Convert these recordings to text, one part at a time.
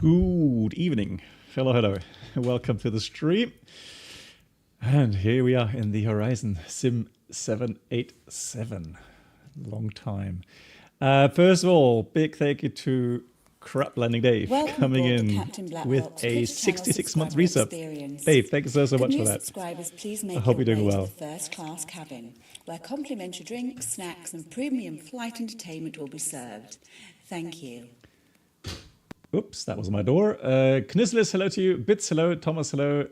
Good evening. Hello, hello. Welcome to the stream. And here we are in the Horizon Sim 787. Long time. First of all, big thank you to Crap Landing Dave coming in with a 66-month resub. Dave, thank you so much for that. Subscribers, please make I hope you're doing well. the first class cabin, where complimentary drinks, snacks, and premium flight entertainment will be served. Thank you. Oops, that was my door. Knislis, hello to you. Bits, hello. Thomas, hello.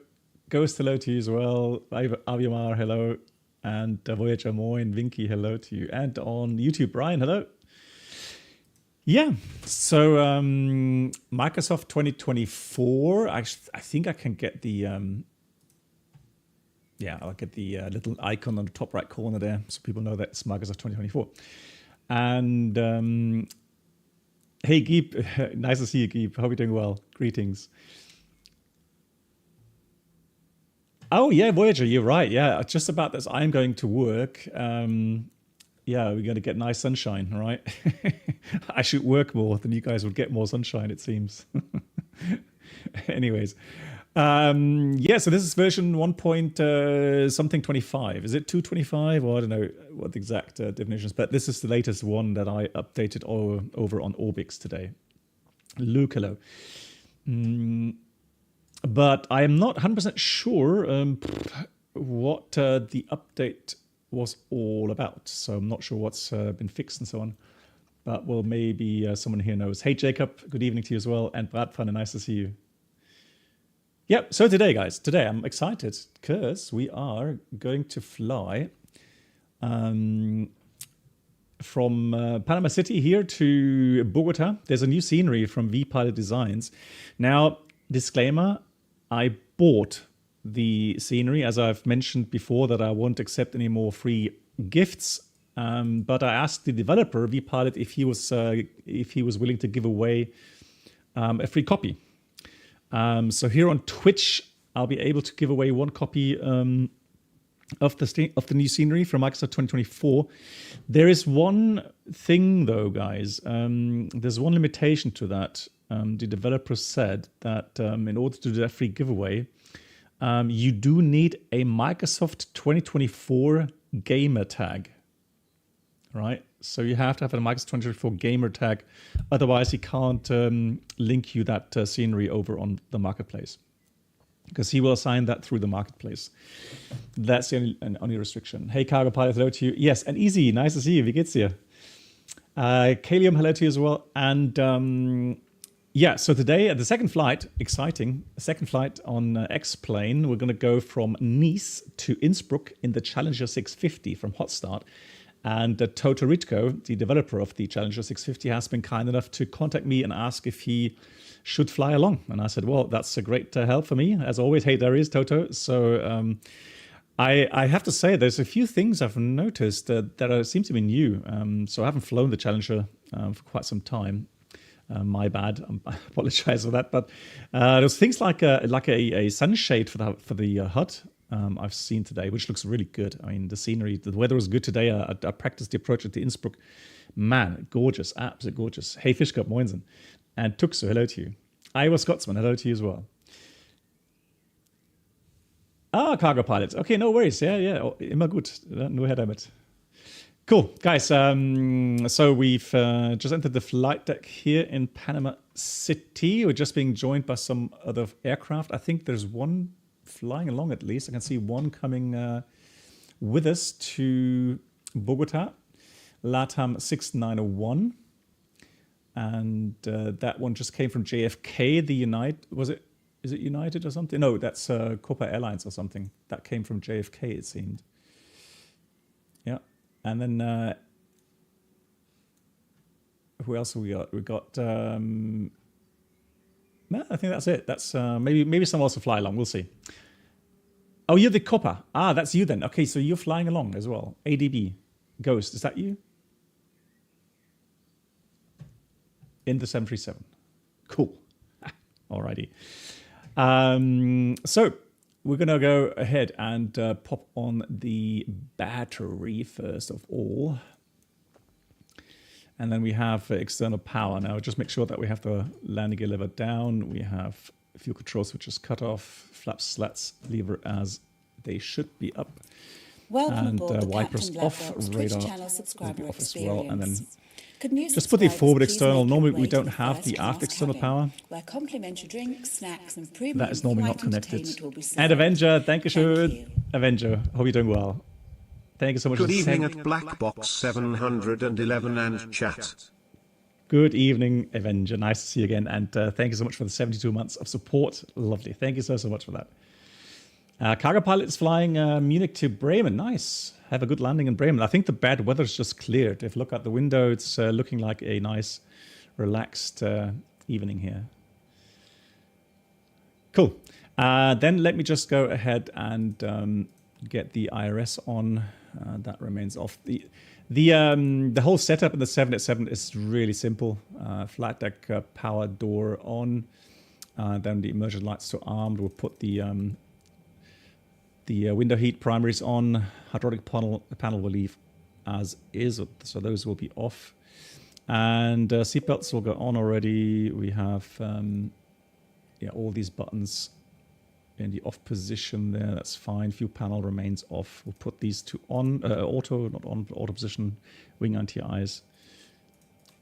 Ghost, hello to you as well. Aviamar, hello. And Voyager Moin, Vinky, hello to you. And on YouTube, Brian, hello. Yeah, so Microsoft 2024. I think I can get the I'll get the little icon on the top right corner there, so people know that's Microsoft 2024. And hey, Geep, nice to see you, Geep. Hope you're doing well. Greetings. Oh yeah, Voyager, you're right. Yeah, just about this. I'm going to work. Yeah, we're going to get nice sunshine, right? I should work more, then you guys would get more sunshine, it seems. Anyways, yeah, so this is version 1.25. Is it 225? Or I don't know what the exact definition is, but this is the latest one that I updated over on Orbix today. Luke, hello. But I am not 100% sure what the update was all about. So I'm not sure what's been fixed and so on. But well, maybe someone here knows. Hey, Jacob, good evening to you as well. And Brad, fun and nice to see you. Yep, so today, guys, I'm excited because we are going to fly from Panama City here to Bogota. There's a new scenery from VPilot Designs. Now, disclaimer, I bought the scenery, as I've mentioned before, that I won't accept any more free gifts. But I asked the developer, VPilot, if he was willing to give away a free copy. So here on Twitch, I'll be able to give away one copy of the new scenery from Microsoft 2024. There is one thing, though, guys. There's one limitation to that. The developer said that in order to do that free giveaway, you do need a Microsoft 2024 gamer tag, right? So you have to have a Microsoft 2024 gamer tag. Otherwise, he can't link you that scenery over on the marketplace, because he will assign that through the marketplace. That's the only restriction. Hey, Cargo Pilot, hello to you. Yes, and Easy, nice to see you. Wie geht's dir? Kalium, hello to you as well. And yeah, so today at the second flight, exciting, second flight on X-Plane, we're going to go from Nice to Innsbruck in the Challenger 650 from hot start. And Toto Ritko, the developer of the Challenger 650, has been kind enough to contact me and ask if he should fly along. And I said, well, that's a great help for me. As always, hey, there is Toto. So I have to say, there's a few things I've noticed that seem to be new. So I haven't flown the Challenger for quite some time. My bad. I apologize for that. But there's things like a sunshade for the HUD I've seen today, which looks really good. I mean, the scenery, the weather was good today. I practiced the approach at the Innsbruck. Man, gorgeous, absolutely gorgeous. Hey, Fishcup, moinsen. And Tuxu, hello to you. Iowa Scotsman, hello to you as well. Ah, Cargo Pilot. Okay, no worries. Yeah. Oh, immer gut. Nur her damit. Cool, guys. So we've just entered the flight deck here in Panama City. We're just being joined by some other aircraft. I think there's one flying along at least. I can see one coming with us to Bogota, LATAM 6901. And that one just came from JFK, the United. Is it United or something? No, that's Copa Airlines or something. That came from JFK, it seemed. Yeah. And then who else have we got? We got no, I think that's it. That's maybe someone else will fly along. We'll see. Oh, you're the Copa. Ah, that's you then. Okay, so you're flying along as well. ADB Ghost, is that you? In the 737. Cool. Alrighty. So we're going to go ahead and pop on the battery first of all. And then we have external power. Now just make sure that we have the landing gear lever down. We have fuel control switches cut off, flaps, slats, lever as they should be up. Welcome And aboard the wipers Captain Black off, Box radar Twitch channel will subscriber be off as experience. well. And then Could new just put the subscribers forward please external. make Normally your we way to don't the have first the aft class external cabin, power. where complimentary drinks, snacks and premium That is normally not flight connected. entertainment will be served. And Avenger, thank you, Thank you. Avenger, hope you're doing well. Thank you so much. Good for evening sending- at Black Box 711 and chat. Good evening, Avenger. Nice to see you again. And thank you so much for the 72 months of support. Lovely. Thank you so much for that. Cargo pilot is flying Munich to Bremen. Nice. Have a good landing in Bremen. I think the bad weather's just cleared. If you look out the window, it's looking like a nice, relaxed evening here. Cool. Then let me just go ahead and get the IRS on. That remains off. The whole setup in the 787 is really simple. Flight deck power door on. Then the emergency lights to armed. We'll put the window heat primaries on. Hydraulic panel will leave as is, so those will be off. And seatbelts will go on already. We have all these buttons in the off position there. That's fine. Fuel panel remains off. We'll put these to on, auto, not on, auto position, wing anti-eyes.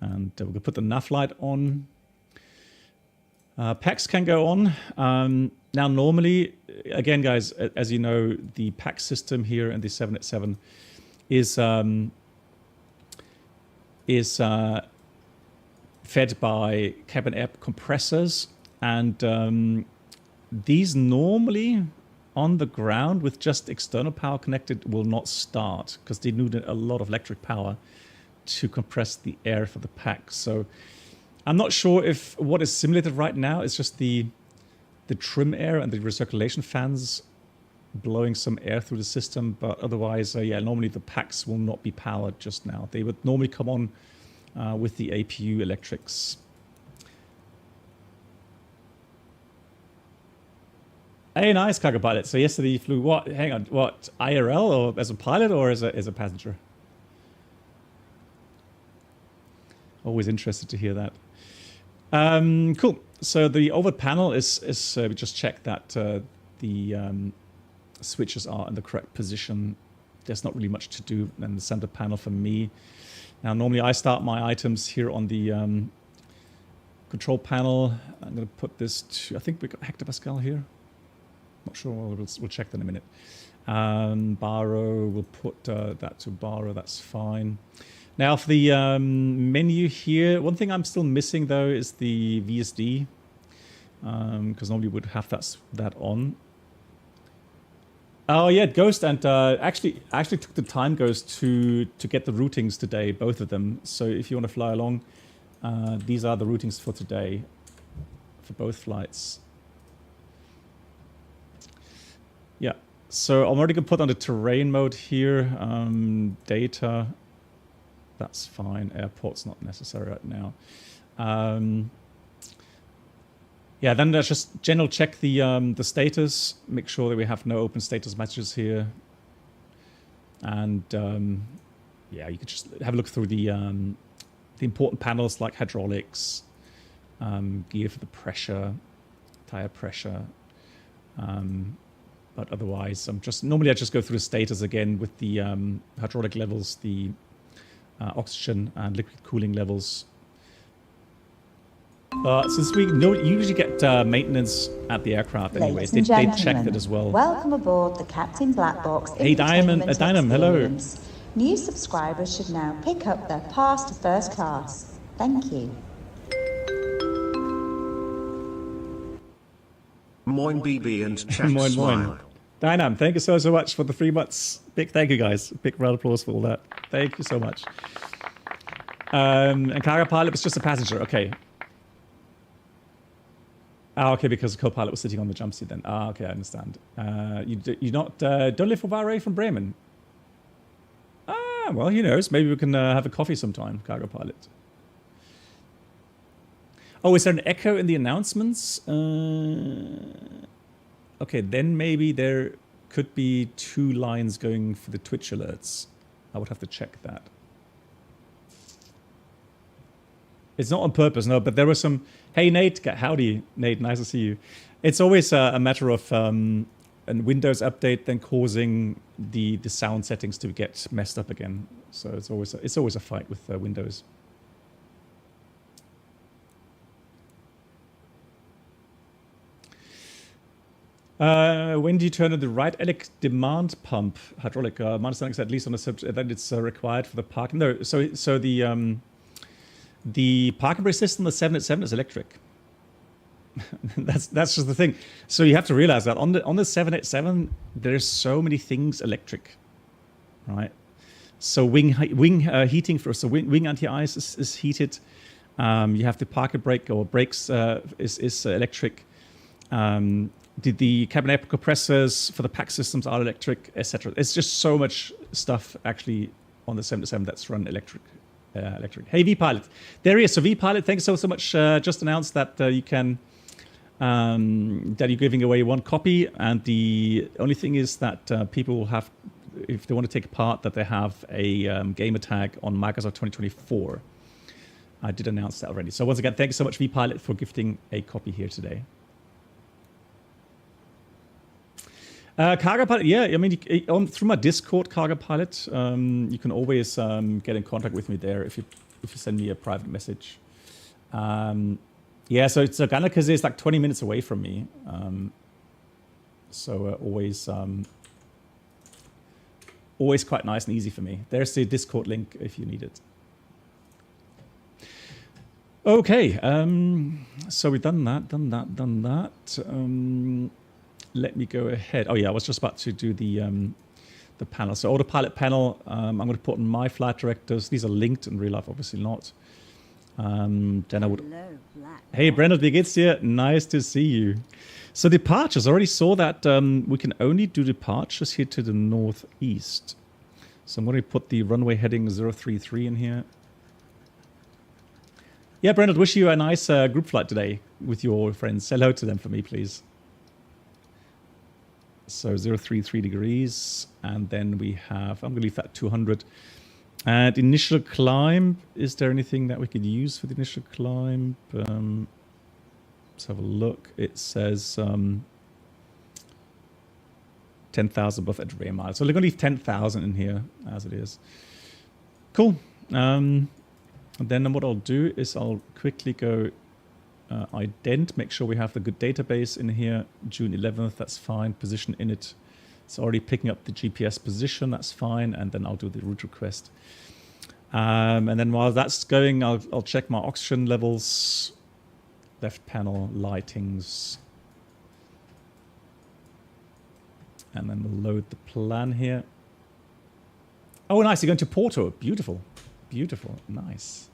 And we're going to put the nav light on. PACs can go on. Now, normally, again, guys, as you know, the PAC system here in the 787 is fed by cabin air compressors, and these normally on the ground with just external power connected will not start because they need a lot of electric power to compress the air for the PAC. So I'm not sure if what is simulated right now is just the trim air and the recirculation fans blowing some air through the system, but otherwise, normally the PACs will not be powered just now. They would normally come on with the APU electrics. Hey, nice, cargo pilot. So yesterday you flew what? Hang on, what? IRL or as a pilot or as a passenger? Always interested to hear that. Cool. So the overhead panel is we just checked that the switches are in the correct position. There's not really much to do in the center panel for me. Now, normally I start my items here on the control panel. I'm going to put this to, I think we got hectopascal here. Not sure, we'll check that in a minute. Baro, we'll put that to Baro, that's fine. Now for the menu here, one thing I'm still missing though is the VSD, because normally we would have that on. Oh yeah, Ghost, and actually took the time, Ghost, to get the routings today, both of them. So if you want to fly along, these are the routings for today, for both flights. Yeah, so I'm already going to put on the terrain mode here, data, that's fine, airport's not necessary right now. Yeah, then let's just general check the status, make sure that we have no open status messages here. And yeah, you could just have a look through the important panels like hydraulics, gear for the pressure, tire pressure. But otherwise, normally I just go through the status again with the hydraulic levels, the oxygen and liquid cooling levels. Since we usually get maintenance at the aircraft anyways, they checked it as well. Welcome aboard the Captain Black Box. Hey, Dynam, hello. New subscribers should now pick up their pass to first class. Thank you. Moin BB and chat Moin, smile. moin. Dynam, thank you so much for the 3 months. Big thank you, guys. Big round of applause for all that. Thank you so much. And cargo pilot was just a passenger. Okay. Ah, okay, because the co-pilot was sitting on the jump seat then. Ah, okay, I understand. You don't live far away from Bremen? Ah, well, who knows? Maybe we can have a coffee sometime, cargo pilot. Oh, is there an echo in the announcements? Okay, then maybe there could be 2 lines going for the Twitch alerts. I would have to check that. It's not on purpose, no, but there were some... Hey, Nate. Howdy, Nate. Nice to see you. It's always a matter of a Windows update then causing the sound settings to get messed up again. So it's always a fight with Windows. When do you turn on the right elec demand pump hydraulic? My understanding is at least on the that it's required for the parking. No, so the parking brake system, the 787 is electric. that's just the thing. So you have to realize that on the 787 there's so many things electric, right? So wing heating first. So wing anti-ice is heated. You have the parking brake or brakes is electric. The cabin air compressors for the pack systems are electric, etc. It's just so much stuff actually on the 787 that's run electric. Hey, VPilot. There he is. So VPilot, thanks so much. Just announced that you can that you're giving away one copy, and the only thing is that people will have, if they want to take part, that they have a gamer tag on Microsoft 2024. I did announce that already. So once again, thank you so much, VPilot, for gifting a copy here today. Cargo Pilot, yeah, I mean, through my Discord, Cargo Pilot, you can always get in contact with me there if you send me a private message. Yeah, so Ganakaze is like 20 minutes away from me. So always quite nice and easy for me. There's the Discord link if you need it. Okay, so we've done that. Let me go ahead. Oh yeah, I was just about to do the panel. So autopilot panel, I'm going to put on my flight directors. These are linked in real life, obviously not. Then I would... Hello, Black. Hey, Brendan, wie geht's dir? Nice to see you. So departures, I already saw that we can only do departures here to the northeast. So I'm going to put the runway heading 033 in here. Yeah, Brendan, wish you a nice group flight today with your friends. Say hello to them for me, please. So 033 degrees, and then we have, I'm going to leave that 200. And initial climb, is there anything that we could use for the initial climb? Let's have a look. It says 10,000 above at rear mile. So we're going to leave 10,000 in here as it is. Cool. And then what I'll do is I'll quickly go ident, make sure we have the good database in here. June 11th, that's fine. Position in it. It's already picking up the GPS position, that's fine. And then I'll do the route request. And then while that's going, I'll check my oxygen levels. Left panel, lightings. And then we'll load the plan here. Oh, nice, you're going to Porto. Beautiful. Beautiful. Nice.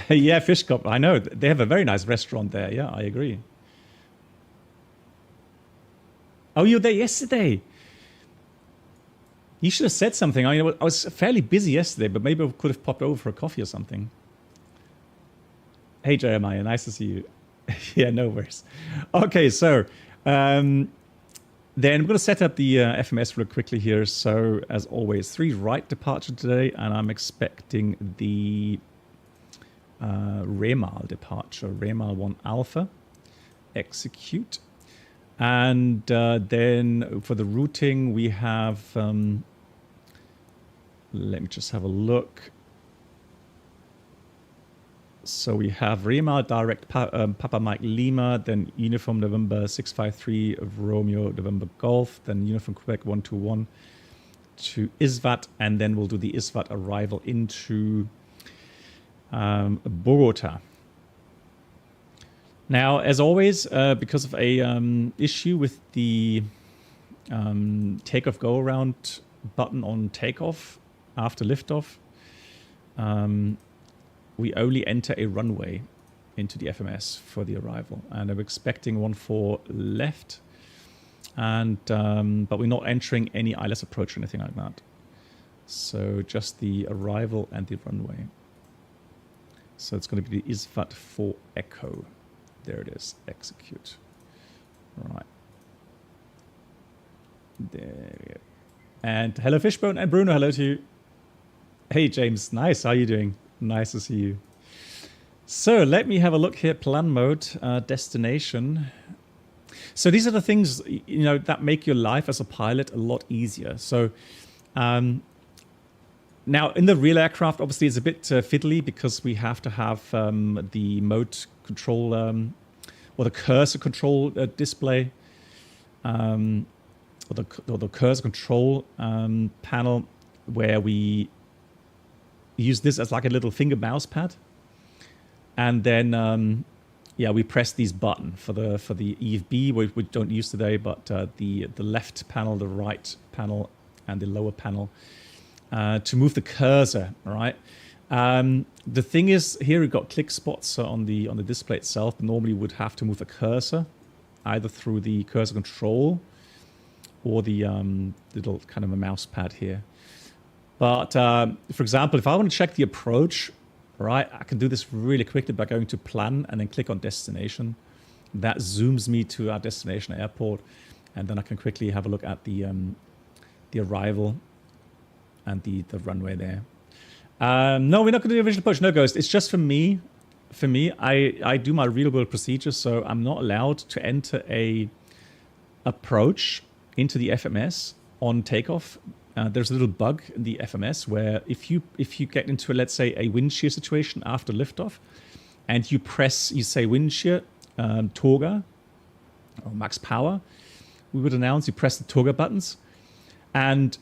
Yeah, Fish Cup. I know. They have a very nice restaurant there. Yeah, I agree. Oh, you were there yesterday. You should have said something. I was fairly busy yesterday, but maybe I could have popped over for a coffee or something. Hey, Jeremiah. Nice to see you. Yeah, no worries. Okay, so then we're going to set up the FMS real quickly here. So, as always, 3 right departure today, and I'm expecting the Remal departure, Remal 1 Alpha, execute. And then for the routing, we have, let me just have a look. So we have Remal direct Papa Mike Lima, then Uniform November 653 of Romeo November Golf, then Uniform Quebec 121 to ISVAT, and then we'll do the ISVAT arrival into Bogota. Now, as always, because of a issue with the takeoff go around button on takeoff after liftoff, we only enter a runway into the FMS for the arrival, and I'm expecting 14 left, and but we're not entering any ILS approach or anything like that. So just the arrival and the runway. So it's going to be the ISVAT 4 Echo. There it is. Execute. Right. There we go. And hello, Fishbone, and Bruno, hello to you. Hey, James, nice. How are you doing? Nice to see you. So let me have a look here. Plan mode, destination. So these are the things, you know, that make your life as a pilot a lot easier. So now in the real aircraft, obviously it's a bit fiddly because we have to have the mode control or the cursor control display or the cursor control panel where we use this as like a little finger mouse pad. And then, yeah, we press these buttons for the EFB, which we don't use today, but the left panel, the right panel, and the lower panel to move the cursor. All right. The thing is, here we've got click spots on the display itself. Normally, would have to move the cursor either through the cursor control or the little kind of a mouse pad here. But for example, if I want to check the approach. Right, I can do this really quickly by going to plan and then click on destination. That zooms me to our destination airport, and then I can quickly have a look at the arrival and the runway there. No, we're not going to do a visual approach. No, Ghost. It's just for me. For me, I do my real world procedures, so I'm not allowed to enter a approach into the FMS on takeoff. There's a little bug in the FMS where if you get into, let's say, a wind shear situation after liftoff, and you say wind shear, Toga, or max power, we would announce, you press the Toga buttons, and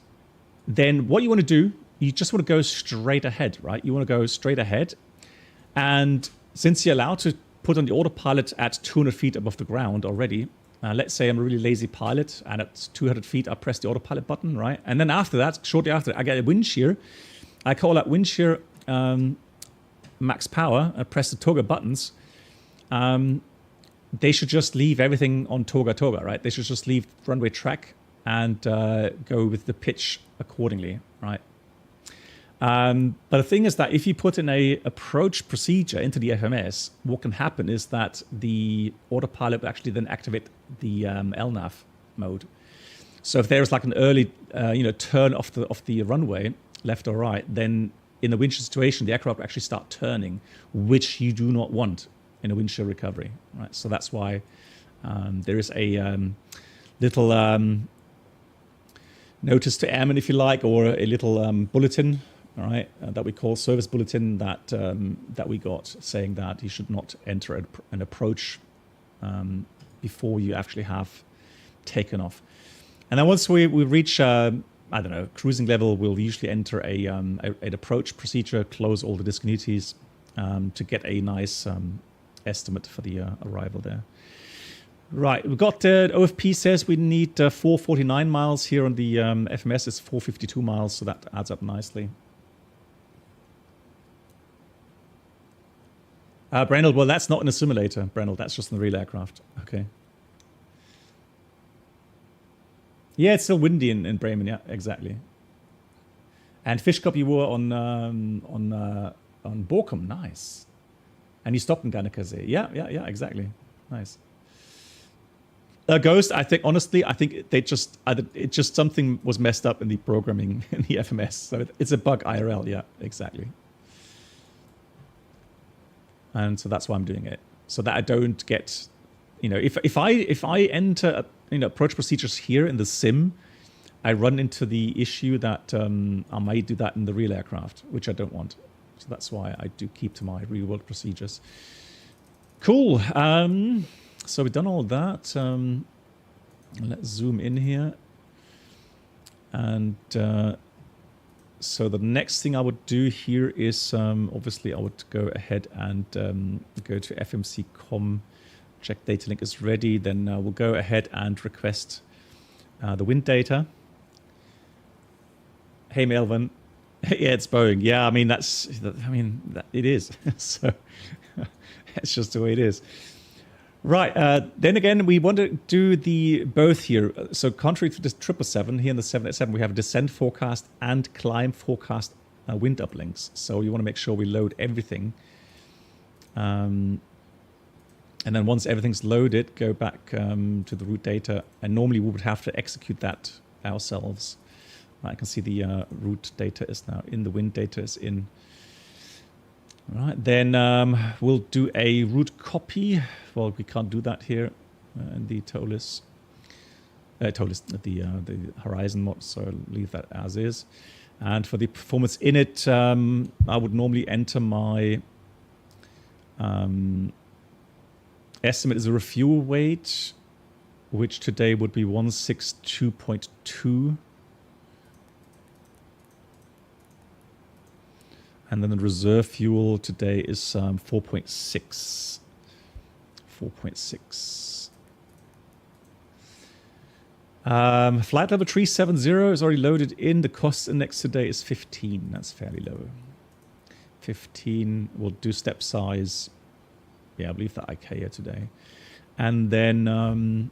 then what you want to do, you just want to go straight ahead, right? You want to go straight ahead, and since you're allowed to put on the autopilot at 200 feet above the ground already, let's say I'm a really lazy pilot, and at 200 feet, I press the autopilot button, right? And then after that, shortly after, I get a wind shear. I call that wind shear max power. I press the Toga buttons. They should just leave everything on Toga, right? They should just leave runway track and go with the pitch accordingly, right? But the thing is that if you put in a approach procedure into the FMS, what can happen is that the autopilot will actually then activate the LNAV mode. So if there's like an early, turn off the runway, left or right, then in a wind shear situation, the aircraft will actually start turning, which you do not want in a wind shear recovery, right? So that's why there is a little notice to airmen, if you like, or a little bulletin. All right, that we call service bulletin that we got saying that you should not enter an approach before you actually have taken off. And then once we reach, cruising level, we'll usually enter an approach procedure, close all the discontinuities to get a nice estimate for the arrival there. Right, we've got OFP says we need 449 miles here on the FMS. It's 452 miles, so that adds up nicely. Brendel, well, that's not in a simulator, Brendel. That's just in the real aircraft. Okay. Yeah, it's still windy in Bremen. Yeah, exactly. And Fischkopf, you were on Borkum. Nice. And you stopped in Gannekasee. Yeah, exactly. Nice. Ghost, I think it's just something was messed up in the programming in the FMS. So it's a bug IRL. Yeah, exactly. And so that's why I'm doing it, so that I don't get, if I enter approach procedures here in the sim, I run into the issue that I might do that in the real aircraft, which I don't want. So that's why I do keep to my real world procedures. Cool. So we've done all that. Let's zoom in here, and. So the next thing I would do here is, obviously, I would go ahead and go to FMC.com, check data link is ready. Then we'll go ahead and request the wind data. Hey, Melvin. Yeah, it's Boeing. Yeah, it is. So it's just the way it is. Right. Then again, we want to do both here. So contrary to the 777, here in the 787, we have a descent forecast and climb forecast wind uplinks. So you want to make sure we load everything. And then once everything's loaded, go back to the route data. And normally we would have to execute that ourselves I can see the route data is now in, the wind data is in. All right, then we'll do a route copy. Well, we can't do that here in the TOLIS. The Horizon mod, so I'll leave that as is. And for the performance in it, I would normally enter my estimate as a refuel weight, which today would be 162.2. And then the reserve fuel today is 4.6. 4.6. Flight level 370 is already loaded in. The cost index today is 15. That's fairly low. 15. We'll do step size. Yeah, I believe that IKEA today. And then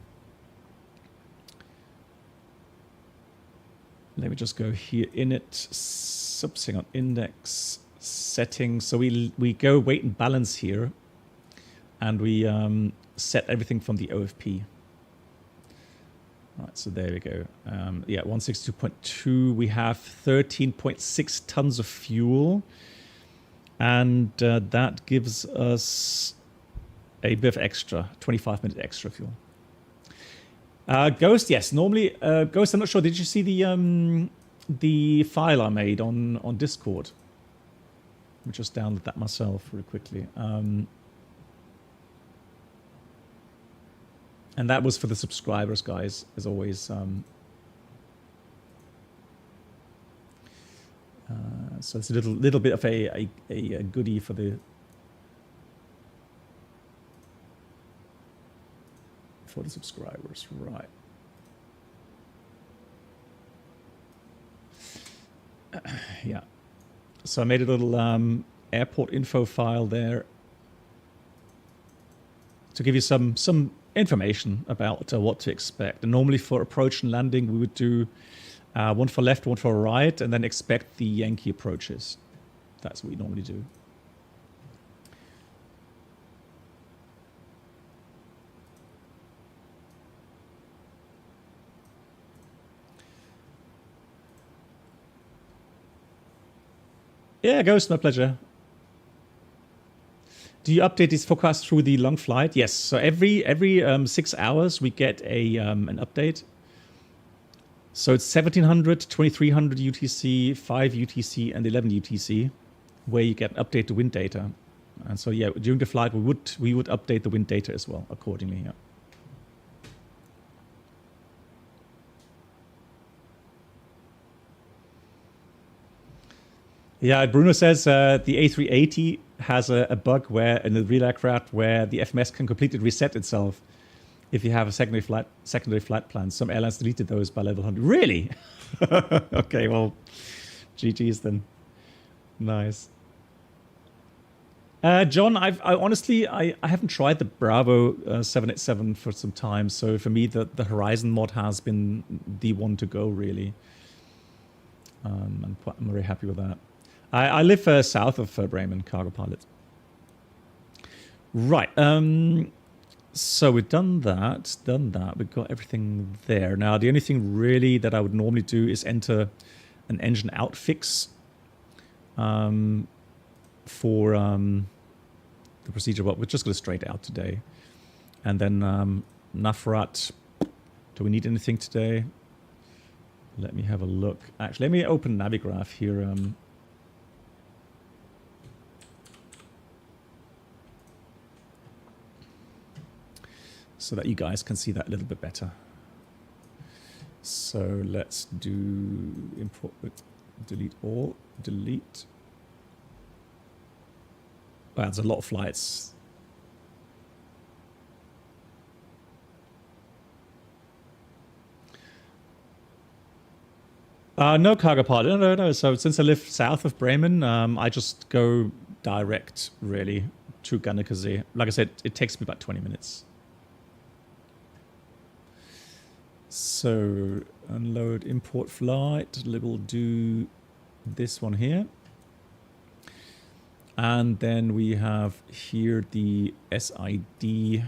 let me just go here in it. Subsing on index settings. So we go weight and balance here, and we set everything from the OFP. Right, so there we go. Yeah, 162.2. We have 13.6 tons of fuel, and that gives us a bit of extra, 25-minute extra fuel. Ghost, yes. Normally, Ghost, I'm not sure. Did you see the file I made on Discord? Let me just download that myself really quickly. And that was for the subscribers, guys, as always. So it's a little bit of a goodie for the subscribers, right? Yeah. So I made a little airport info file there to give you some information about what to expect. And normally for approach and landing, we would do one for left, one for right, and then expect the Yankee approaches. That's what we normally do. Yeah, Ghost, my pleasure. Do you update this forecast through the long flight? Yes. So every 6 hours we get an update. So it's 1700, 2300 UTC, 5 UTC, and 11 UTC, where you get an update to wind data. And so yeah, during the flight we would update the wind data as well accordingly. Yeah. Yeah, Bruno says the A380 has a bug where in the real aircraft where the FMS can completely reset itself if you have a secondary flight plan. Some airlines deleted those by level 100. Really? Okay, well, GG's then. Nice. John, I honestly haven't tried the Bravo 787 for some time, so for me the Horizon mod has been the one to go really. I'm very happy with that. I live south of Bremen, cargo pilot. Right. So we've done that. We've got everything there. Now, the only thing really that I would normally do is enter an engine out fix for the procedure. But we're just going to straight out today. And then Nafrat. Do we need anything today? Let me have a look. Actually, let me open Navigraph here. So that you guys can see that a little bit better. So let's do import with delete all, delete. Wow, there's a lot of flights. No cargo pilot, no. So since I live south of Bremen, I just go direct really to Gannekasee. Like I said, it takes me about 20 minutes. So unload import flight, we'll do this one here. And then we have here the SID,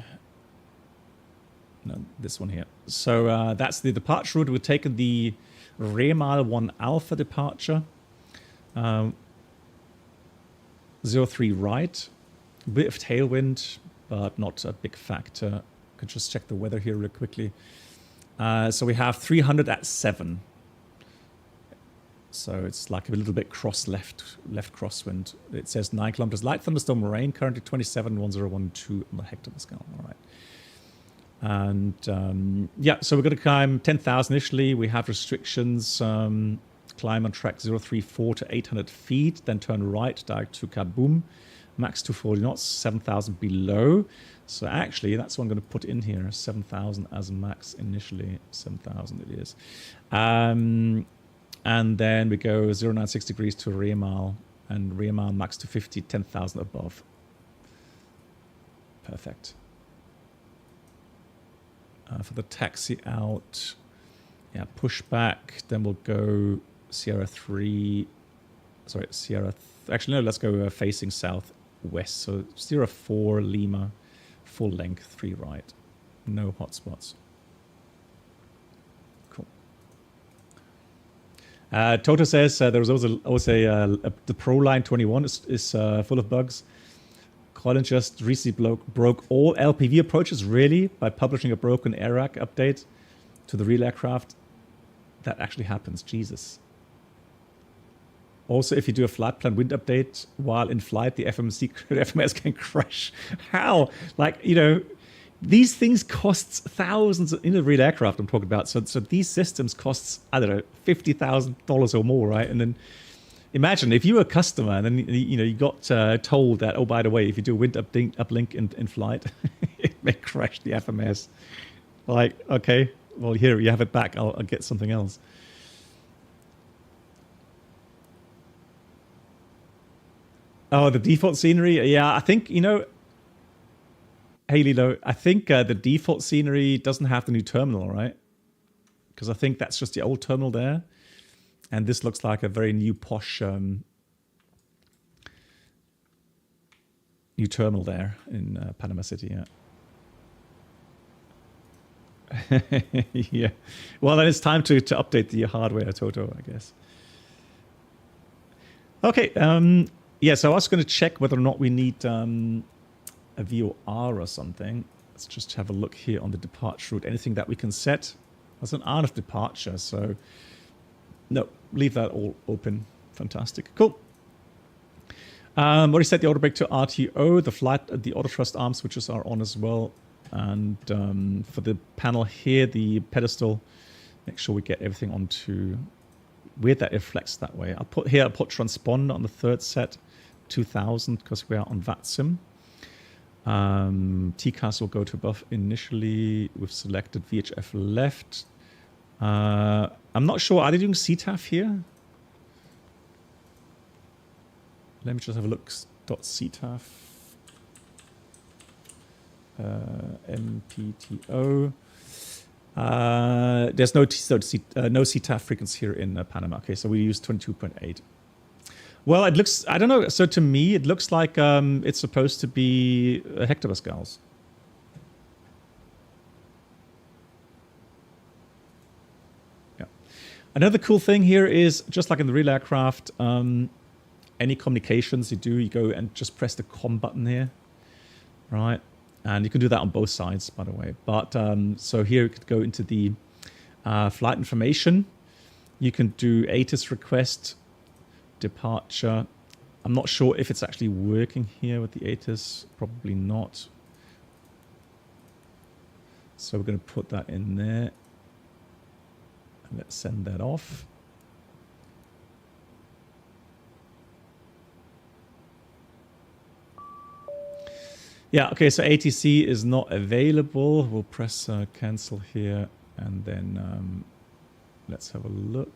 no, this one here. So that's the departure route. We've taken the Remal 1 Alpha departure. 03 right. A bit of tailwind, but not a big factor. Could just check the weather here real quickly. So we have 300 at 7. So it's like a little bit left crosswind. It says 9 kilometers. Light thunderstorm rain, currently 271012 on the hectopascal. All right. And yeah, so we're going to climb 10,000 initially. We have restrictions. Climb on track 034 to 800 feet, then turn right, direct to Kaboom. Max 240 knots, 7,000 below. So actually, that's what I'm going to put in here, 7,000 as max initially. 7,000 it is. And then we go 096 degrees to Remal, and Remal max to 50, 10,000 above. Perfect. For the taxi out, yeah, pushback. Then we'll go Sierra 3. Sorry, actually, no, let's go facing southwest. So Sierra 4, Lima, full length, 3 right. No hotspots. Cool. Toto says there was also the ProLine 21 is full of bugs. Colin just recently broke all LPV approaches, really, by publishing a broken AirRack update to the real aircraft. That actually happens, Jesus. Also, if you do a flight plan wind update while in flight, the FMS can crash. How? Like, you know, these things cost thousands in a real aircraft I'm talking about. So these systems costs, I don't know, $50,000 or more, right? And then imagine if you were a customer and then you got told that, oh, by the way, if you do a wind uplink in flight, it may crash the FMS. Like, okay, well, here you have it back. I'll get something else. Oh, the default scenery. Yeah, I think, hey, Lilo, I think the default scenery doesn't have the new terminal, right? Because I think that's just the old terminal there. And this looks like a very new posh new terminal there in Panama City, yeah. Yeah. Well, then it's time to update the hardware, Toto, I guess. Okay. Yeah, so I was going to check whether or not we need a VOR or something. Let's just have a look here on the departure route. Anything that we can set? There's an hour of departure, so no, leave that all open. Fantastic. Cool. Already set the auto brake to RTO. The auto thrust arm switches are on as well. And for the panel here, the pedestal, make sure we get everything onto. Weird that it reflects that way. I'll put transponder on the third set, 2000, because we are on VATSIM. TCAS will go to above initially. We've selected VHF left. I'm not sure. Are they doing CTAF here? Let me just have a look. .CTAF. MPTO. There's no CTAF frequency here in Panama. Okay, so we use 22.8. Well, it looks, I don't know. So to me, it looks like it's supposed to be hectopascals. Yeah. Another cool thing here is, just like in the real aircraft, any communications you do, you go and just press the COM button here, right? And you can do that on both sides, by the way. But so here you could go into the flight information. You can do ATIS request, departure. I'm not sure if it's actually working here with the ATIS. Probably not. So we're going to put that in there. And let's send that off. Yeah, okay, so ATC is not available. We'll press cancel here, and then let's have a look.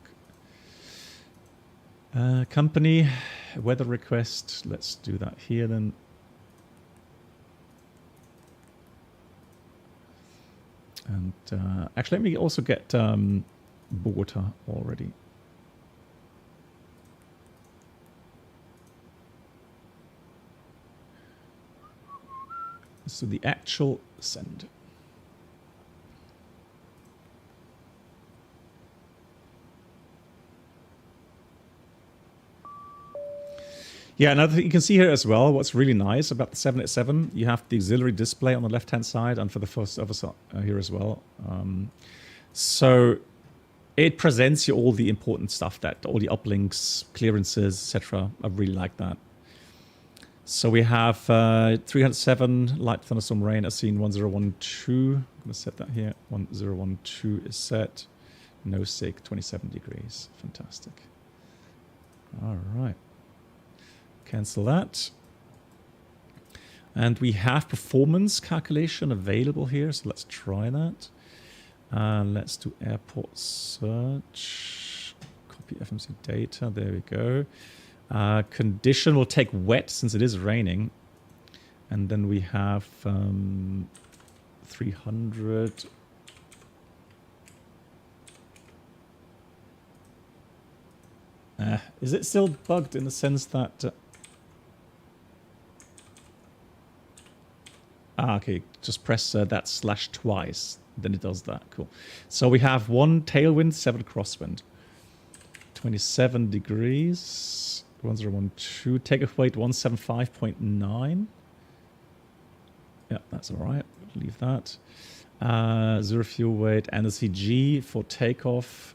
Company, weather request. Let's do that here then. And actually, let me also get Bogota already. So the actual send. Yeah, another thing you can see here as well, what's really nice about the 787, you have the auxiliary display on the left-hand side and for the first other side here as well. So it presents you all the important stuff, that all the uplinks, clearances, etc. I really like that. So we have 307 light thunderstorm rain as seen 1012. I'm going to set that here. 1012 is set. No sig, 27 degrees. Fantastic. All right. Cancel that. And we have performance calculation available here. So let's try that. Let's do airport search. Copy FMC data. There we go. Condition will take wet since it is raining. And then we have 300. Is it still bugged in the sense that... okay. Just press that slash twice. Then it does that. Cool. So we have 1 tailwind, 7 crosswind. 27 degrees. 1012. Takeoff weight 175.9. Yeah, that's all right. Leave that. 0 fuel weight and the CG for takeoff.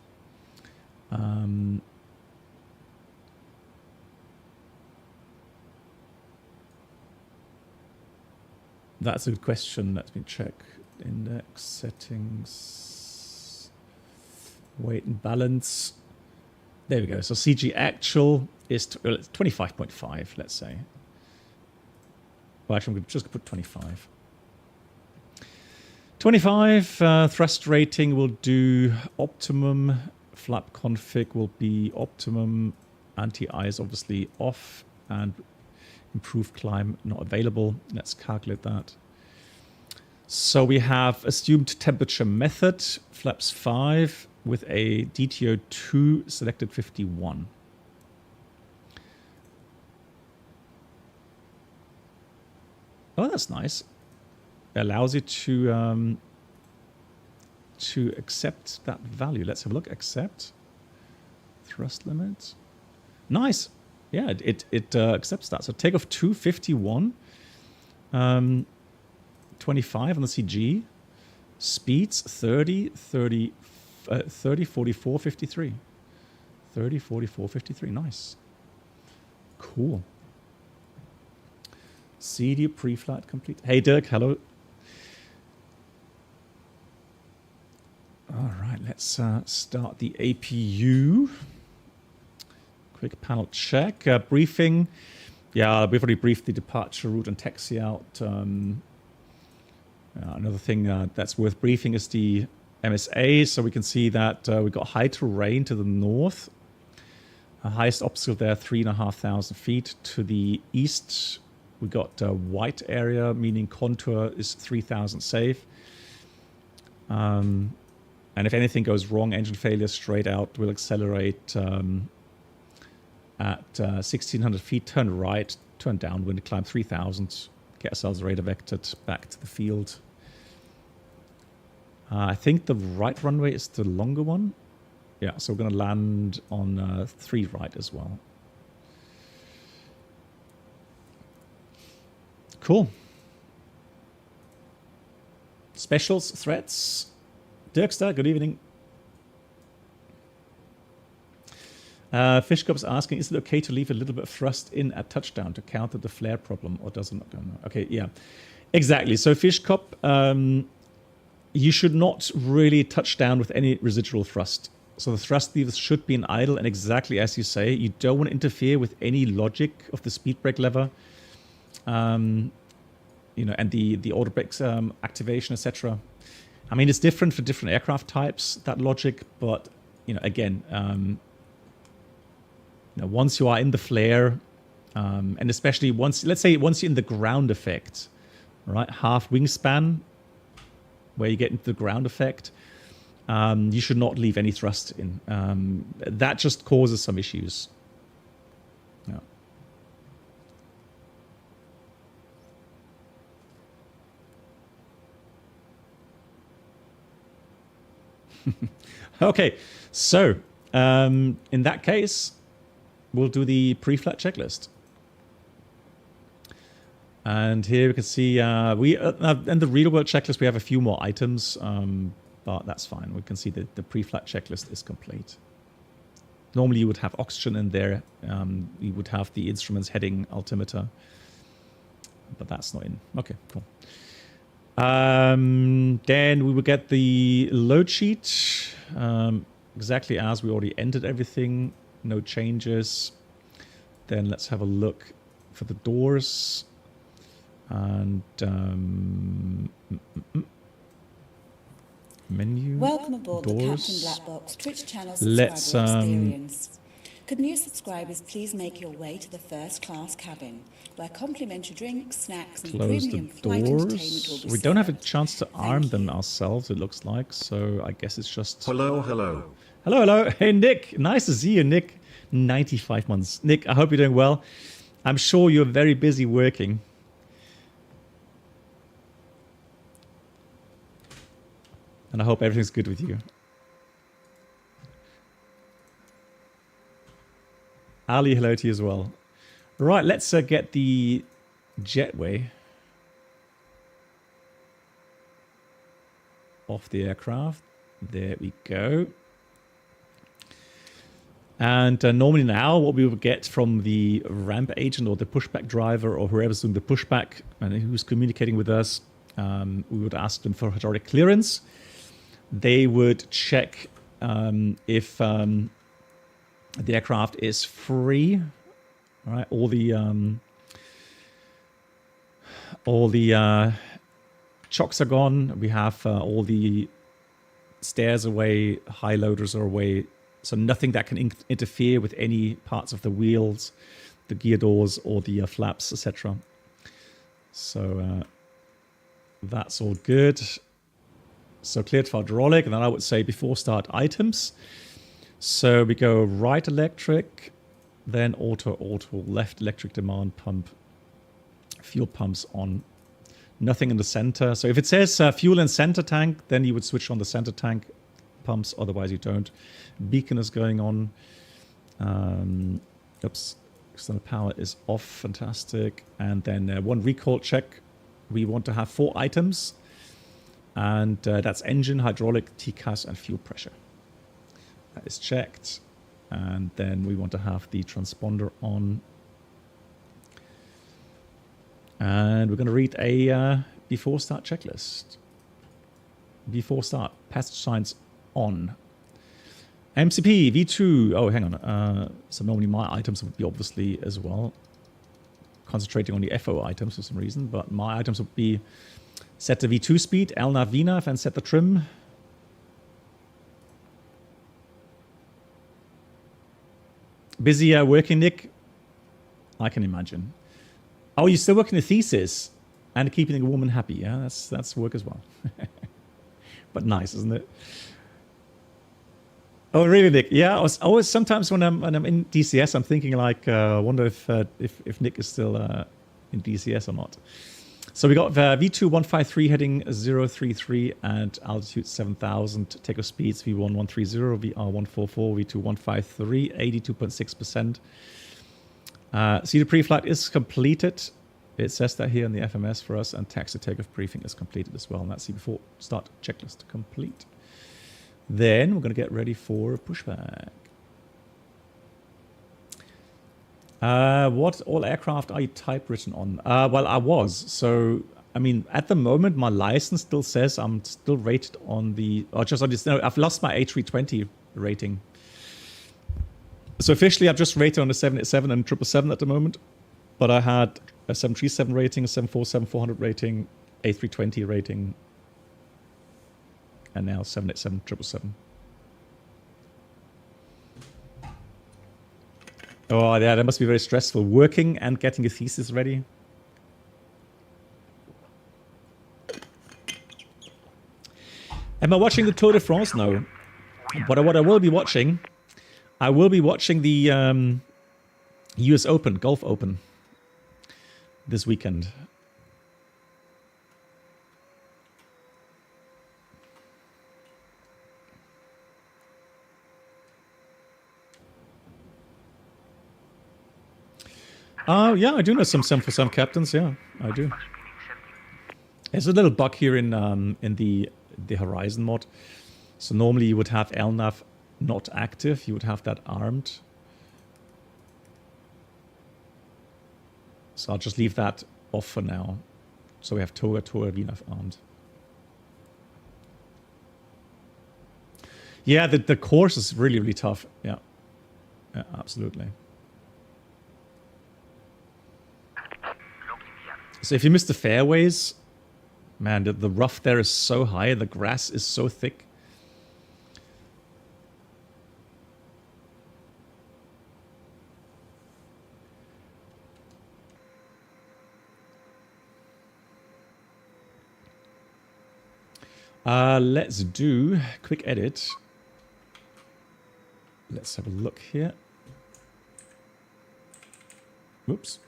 That's a good question. Let me check. Index settings. Weight and balance. There we go. So CG actual is 25.5, let's say. Well, actually, I'm just going to put 25. 25. Thrust rating will do optimum. Flap config will be optimum. Anti-eye is obviously off. And improved climb not available. Let's calculate that. So we have assumed temperature method, flaps 5 with a DTO 2 selected 51. Oh, that's nice. It allows you to accept that value. Let's have a look. Accept. Thrust limits. Nice. Yeah, it accepts that. So takeoff 251, 25 on the CG, speeds 30, 30, 30, 44, 53. 30, 44, 53. Nice. Cool. CD pre-flight complete. Hey, Dirk. Hello. All right, let's start the APU. Quick panel check. Briefing. Yeah, we've already briefed the departure route and taxi out. Another thing that's worth briefing is the MSA. So we can see that we've got high terrain to the north. Highest obstacle there, 3,500 feet. To the east, we got a white area, meaning contour is 3,000 safe. And if anything goes wrong, engine failure straight out, will accelerate at 1,600 feet, turn right, turn downwind, climb 3,000, get ourselves radar vectored back to the field. I think the right runway is the longer one. Yeah, so we're going to land on 3 right as well. Cool. Specials, threats. Dirkster, good evening. Fishcop's asking, is it okay to leave a little bit of thrust in at touchdown to counter the flare problem, or does it not? Okay, yeah, exactly. So Fishcop, you should not really touch down with any residual thrust. So the thrust levers should be in idle, and exactly as you say, you don't want to interfere with any logic of the speed brake lever, and the auto brakes activation, etc. I mean, it's different for different aircraft types, that logic, but again. Once you are in the flare, and especially let's say once you're in the ground effect, right, half wingspan, where you get into the ground effect, you should not leave any thrust in. That just causes some issues. Yeah. Okay, so in that case, we'll do the pre-flight checklist. And here we can see we in the real world checklist we have a few more items, but that's fine. We can see that the pre-flight checklist is complete. Normally you would have oxygen in there. You would have the instruments, heading, altimeter, but that's not in. Okay, cool. Then we will get the load sheet, exactly as we already entered everything. No changes. Then let's have a look for the doors. And menu. Welcome aboard doors. the Captain Black Box Twitch channel subscriber experience. Could new subscribers please make your way to the first class cabin, where complimentary drinks, snacks, and Close premium the flight entertainment will doors. be We don't have a served. chance to arm Thank them you. ourselves, it looks like. So I guess it's just... Hello, hello. Hello, hello. Hey, Nick. Nice to see you, Nick. 95 months. Nick, I hope you're doing well. I'm sure you're very busy working. And I hope everything's good with you. Ali, hello to you as well. Right, let's get the jetway off the aircraft. There we go. And normally now what we would get from the ramp agent or the pushback driver or whoever's doing the pushback and who's communicating with us, we would ask them for hydraulic clearance. They would check if the aircraft is free. All right, all the chocks are gone. We have all the stairs away, high loaders are away. So nothing that can interfere with any parts of the wheels, the gear doors, or the flaps, etc. So that's all good. So cleared for hydraulic, and then I would say before start items. So we go right electric, then auto, left electric demand pump, fuel pumps on. Nothing in the center. So if it says fuel in center tank, then you would switch on the center tank pumps, otherwise you don't. Beacon is going on. Oops, external power is off, fantastic. And then one recall check. We want to have 4 items. And that's engine, hydraulic, TCAS, and fuel pressure. That is checked. And then we want to have the transponder on. And we're going to read a before start checklist. Before start, passage signs on. MCP, V2. Oh, hang on. So normally my items would be obviously as well. Concentrating on the FO items for some reason. But my items would be set the V2 speed, LNAV VNAV, and set the trim. Busy working, Nick? I can imagine. Oh, you're still working a thesis and keeping a woman happy. Yeah, that's work as well. But nice, isn't it? Oh, really, Nick? Yeah, I was always sometimes when I'm in DCS, I'm thinking like, I wonder if Nick is still in DCS or not. So we got V2 153 heading 033 and altitude 7,000. Takeoff speeds V1 130, VR 144, V2 153, 82.6%. See, the pre-flight is completed. It says that here in the FMS for us, and taxi takeoff briefing is completed as well. And that's the before start checklist complete. Then we're going to get ready for pushback. What all aircraft are you type written on? Well, I was. So, I mean, at the moment, my license still says I'm still rated on the... Or just on this... No, I've lost my A320 rating. So officially, I'm just rated on the 787 and 777 at the moment. But I had a 737 rating, a 747-400 rating, A320 rating, and now 787, 777. Oh, yeah, that must be very stressful. Working and getting a thesis ready. Am I watching the Tour de France? No. But what I will be watching, I will be watching the US Open, Gulf Open, this weekend. Oh, yeah, I do know some for some captains. Yeah, I do. There's a little bug here in the Horizon mod. So normally you would have LNAV not active. You would have that armed. So I'll just leave that off for now. So we have Toga, VNAV armed. Yeah, the course is really, really tough. Yeah, yeah, absolutely. So if you miss the fairways, man, the rough there is so high, the grass is so thick. Let's do a quick edit. Let's have a look here. Oops.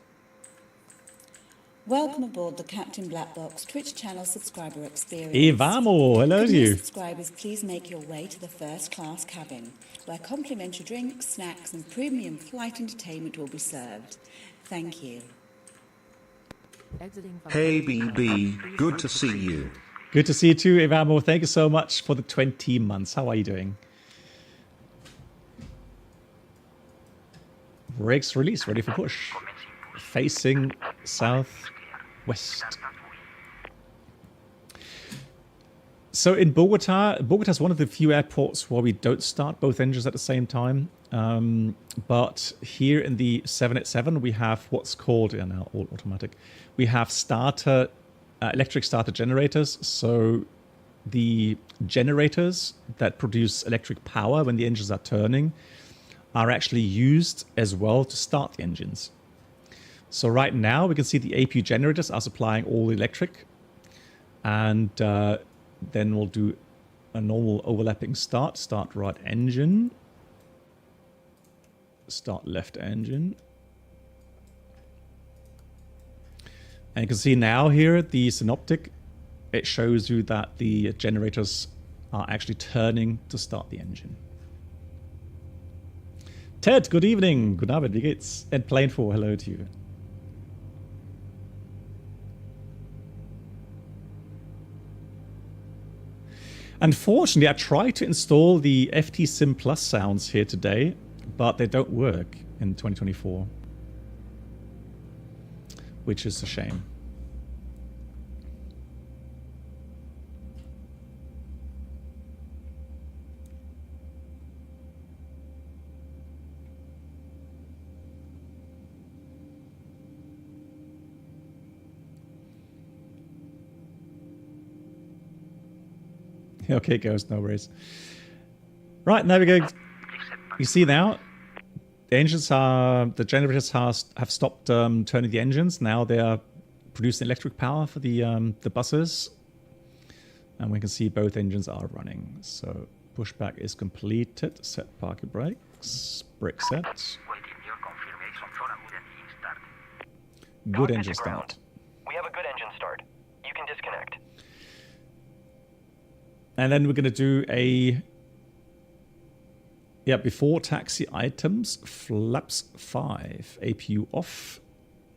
Welcome aboard the Captain Black Box Twitch channel subscriber experience. Ivamo, hello to you. Subscribers, please make your way to the first class cabin, where complimentary drinks, snacks, and premium flight entertainment will be served. Thank you. Hey BB, good to see you. Good to see you too, Ivamo. Thank you so much for the 20 months. How are you doing? Brakes release, ready for push. Facing southwest. So in Bogota, is one of the few airports where we don't start both engines at the same time. But here in the 787, we have what's called, yeah, now all automatic. We have starter, electric starter generators. So the generators that produce electric power when the engines are turning are actually used as well to start the engines. So right now we can see the APU generators are supplying all the electric, and then we'll do a normal overlapping start right engine, start left engine. And you can see now here the synoptic, it shows you that the generators are actually turning to start the engine. Ted, good evening. Good Abend, wie geht's? And Plane 4, hello to you. Unfortunately, I tried to install the FT-Sim Plus sounds here today, but they don't work in 2024, which is a shame. Okay, Ghost, no worries. Right, now we go. You see now, the engines are, the generators have stopped turning the engines. Now they are producing electric power for the buses. And we can see both engines are running. So pushback is completed. Set parking brakes. Brake set. Good engine start. We have a good engine start. You can disconnect. And then we're going to do a, yeah, before taxi items, flaps 5, APU off.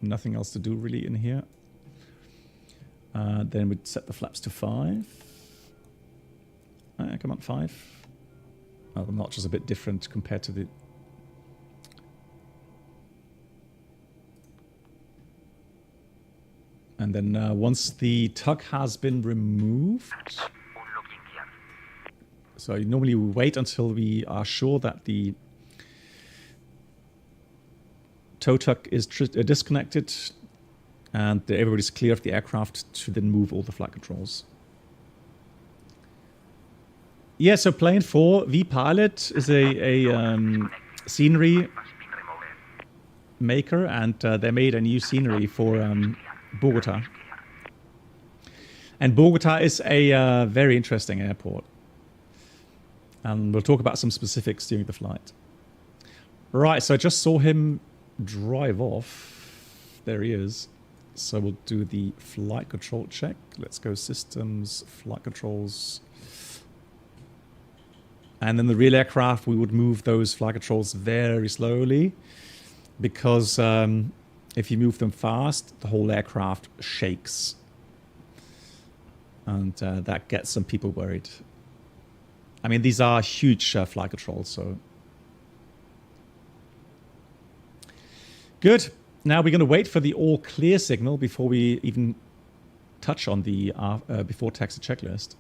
Nothing else to do really in here. Then we'd set the flaps to 5. Come on, 5. Oh, the notch is a bit different compared to the... And then once the tug has been removed... So normally we wait until we are sure that the tow tug is disconnected and everybody's clear of the aircraft to then move all the flight controls. Yeah, so Plane 4 VPilot is a scenery maker, and they made a new scenery for Bogota. And Bogota is a very interesting airport. And we'll talk about some specifics during the flight. Right, so I just saw him drive off. There he is. So we'll do the flight control check. Let's go systems, flight controls. And then the real aircraft, we would move those flight controls very slowly because If you move them fast, the whole aircraft shakes. And that gets some people worried. I mean, these are huge flight controls, so. Good. Now we're going to wait for the all clear signal before we even touch on the before taxi checklist.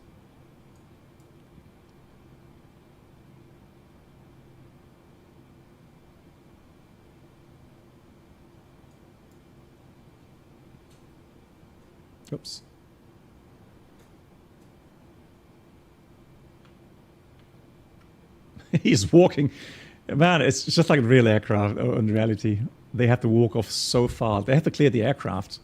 Oops. He's walking. Man, it's just like a real aircraft in reality. They have to walk off so far. They have to clear the aircraft.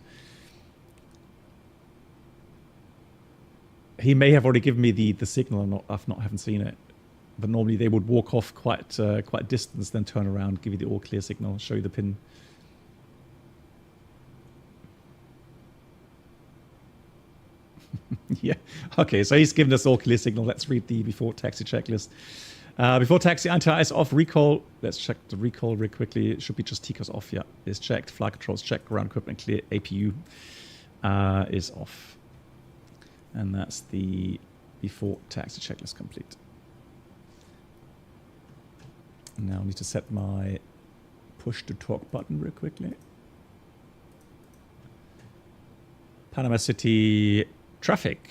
He may have already given me the signal. I haven't seen it. But normally they would walk off quite distance, then turn around, give you the all clear signal, show you the pin. Yeah. Okay, so he's given us all clear signal. Let's read the before taxi checklist. Before taxi, anti-ice off, recall. Let's check the recall real quickly. It should be just TCOS off. Yeah, it's checked. Flight controls checked. Ground equipment clear. APU is off. And that's the before taxi checklist complete. Now I need to set my push to talk button real quickly. Panama City traffic.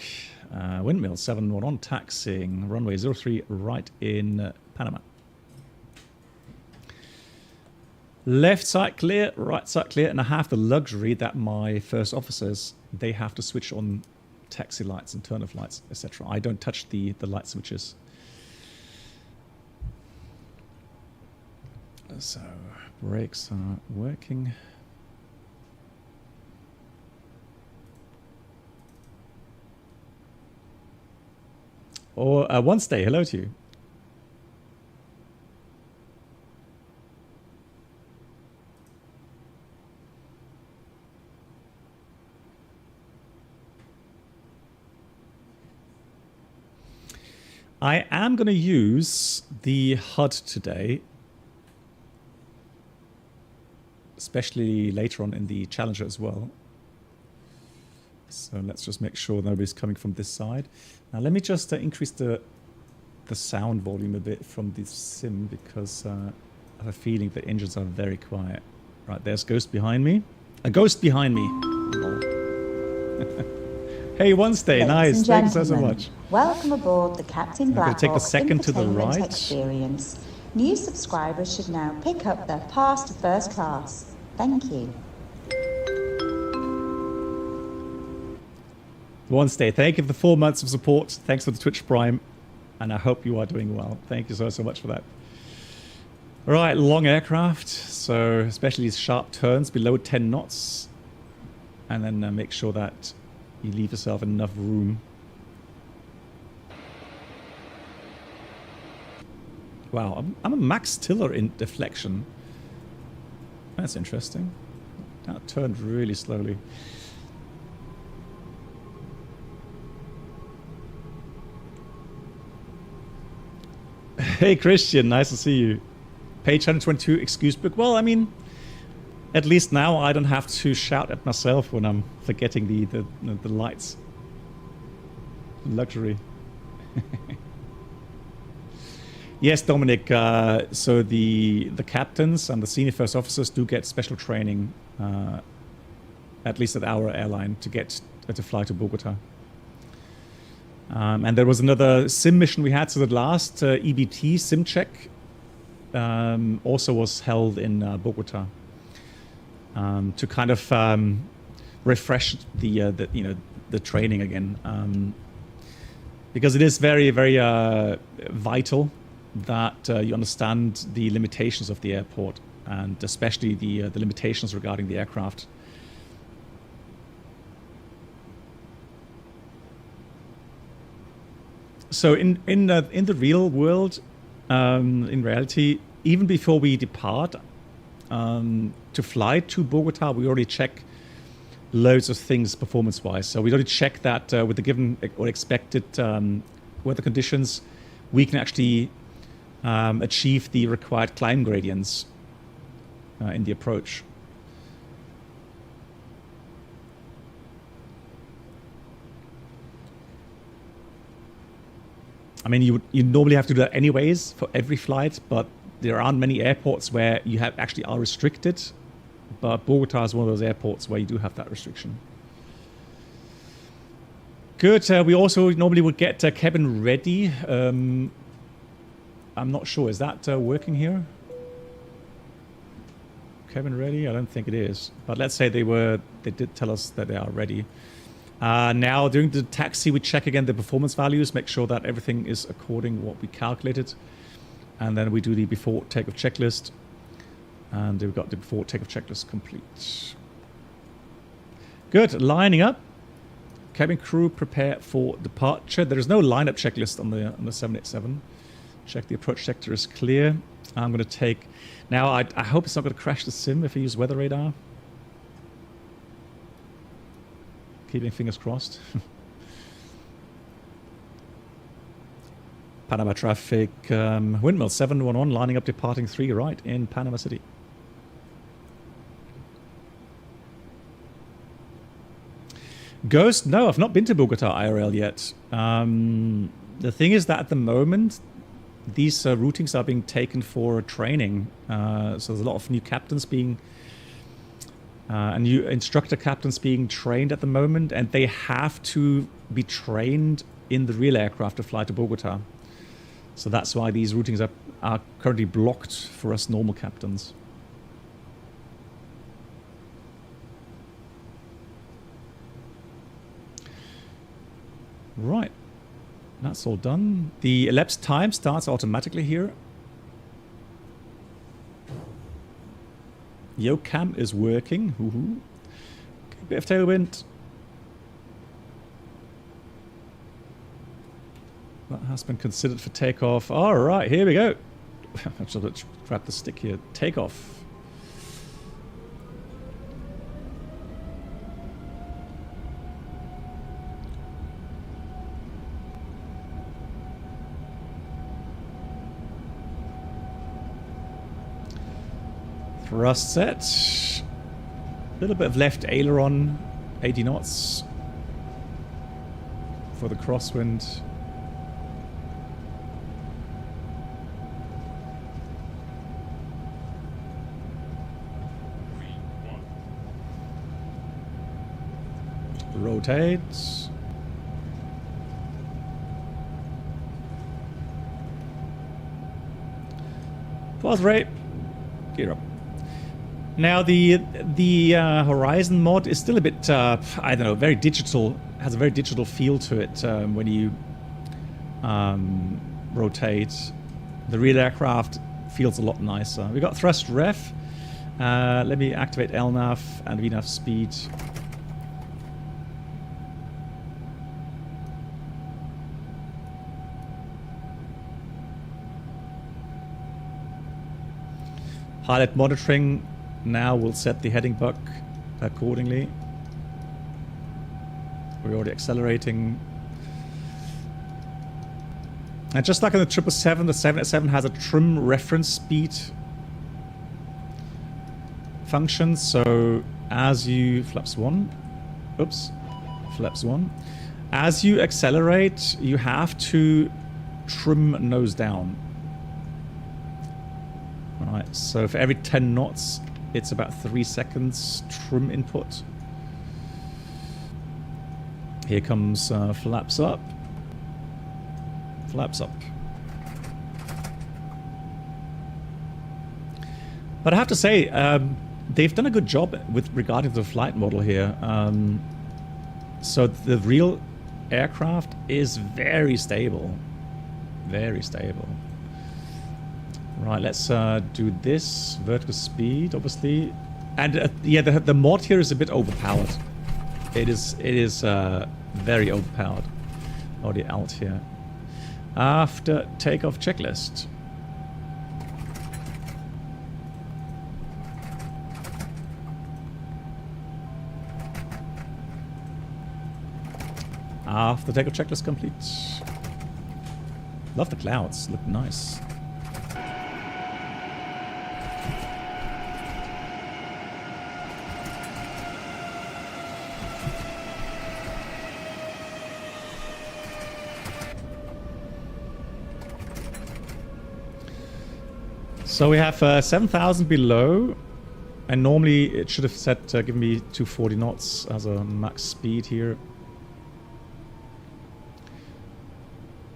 Windmill 711 taxiing runway 03 right in Panama. Left side clear, right side clear, and I have the luxury that my first officers, they have to switch on taxi lights and turn off lights, etc. I don't touch the light switches. So brakes are working. Or one stay, hello to you. I am going to use the HUD today, especially later on in the Challenger as well. So let's just make sure nobody's coming from this side. Now let me just increase the sound volume a bit from this sim because I have a feeling the engines are very quiet. Right, there's Ghost behind me. A ghost behind me. Hey, one stay, nice. Thanks so much. Welcome aboard the Captain Black take the second to the right. Experience. New subscribers should now pick up their pass to first class. Thank you. One stay. Thank you for the 4 months of support. Thanks for the Twitch Prime. And I hope you are doing well. Thank you so much for that. All right, long aircraft. So especially these sharp turns below 10 knots. And then make sure that you leave yourself enough room. Wow, I'm a max tiller in deflection. That's interesting. That turned really slowly. Hey Christian, nice to see you. Page 122 excuse book. Well, I mean, at least now I don't have to shout at myself when I'm forgetting the lights. Luxury. Yes, Dominic. So the captains and the senior first officers do get special training, at least at our airline, to fly to Bogota. And there was another sim mission we had. So the last EBT sim check also was held in Bogota to kind of refresh the training again, because it is very, very vital that you understand the limitations of the airport, and especially the limitations regarding the aircraft. So in the real world, in reality, even before we depart to fly to Bogota, we already check loads of things performance-wise. So we already check that with the given or expected weather conditions, we can actually achieve the required climb gradients in the approach. I mean, you normally have to do that anyways for every flight, but there aren't many airports where you actually are restricted. But Bogota is one of those airports where you do have that restriction. Good. We also normally would get cabin ready. I'm not sure. Is that working here? Cabin ready? I don't think it is. But let's say they did tell us that they are ready. Now, during the taxi, we check again the performance values, make sure that everything is according to what we calculated. And then we do the before takeoff checklist. And we've got the before takeoff checklist complete. Good. Lining up. Cabin crew prepare for departure. There is no lineup checklist on the 787. Check the approach sector is clear. I'm going to take... Now, I hope it's not going to crash the sim if I use weather radar. Keeping fingers crossed. Panama traffic. Windmill 711 lining up departing 3 right in Panama City. Ghost? No, I've not been to Bogota IRL yet. The thing is that at the moment, these routings are being taken for training. So there's a lot of new captains being... and new instructor captains being trained at the moment, and they have to be trained in the real aircraft to fly to Bogota. So that's why these routings are currently blocked for us normal captains. Right, that's all done. The elapsed time starts automatically here. Yocam is working. Woohoo. Okay, bit of tailwind. That has been considered for takeoff. All right, here we go. Let's grab the stick here. Takeoff. Thrust set. A little bit of left aileron, 80 knots for the crosswind. Rotate. Pause rate. Gear up. Now the Horizon mod is still a bit I don't know, very digital. Has a very digital feel to it when you rotate. The real aircraft feels a lot nicer. We got thrust ref. Let me activate LNAV and VNAV speed. Pilot monitoring. Now we'll set the heading buck accordingly. We're already accelerating. And just like on the 777, the 787 has a trim reference speed function. So as you... Flaps 1. Oops. Flaps 1. As you accelerate, you have to trim nose down. Alright, so for every 10 knots, it's about 3 seconds trim input. Here comes flaps up. Flaps up. But I have to say, they've done a good job with regarding the flight model here. So the real aircraft is very stable. Very stable. Right, let's do this. Vertical speed, obviously. And yeah, the mod here is a bit overpowered. It is very overpowered. Already out here. After takeoff checklist. After takeoff checklist complete. Love the clouds, look nice. So we have 7,000 below, and normally it should have set given me 240 knots as a max speed here.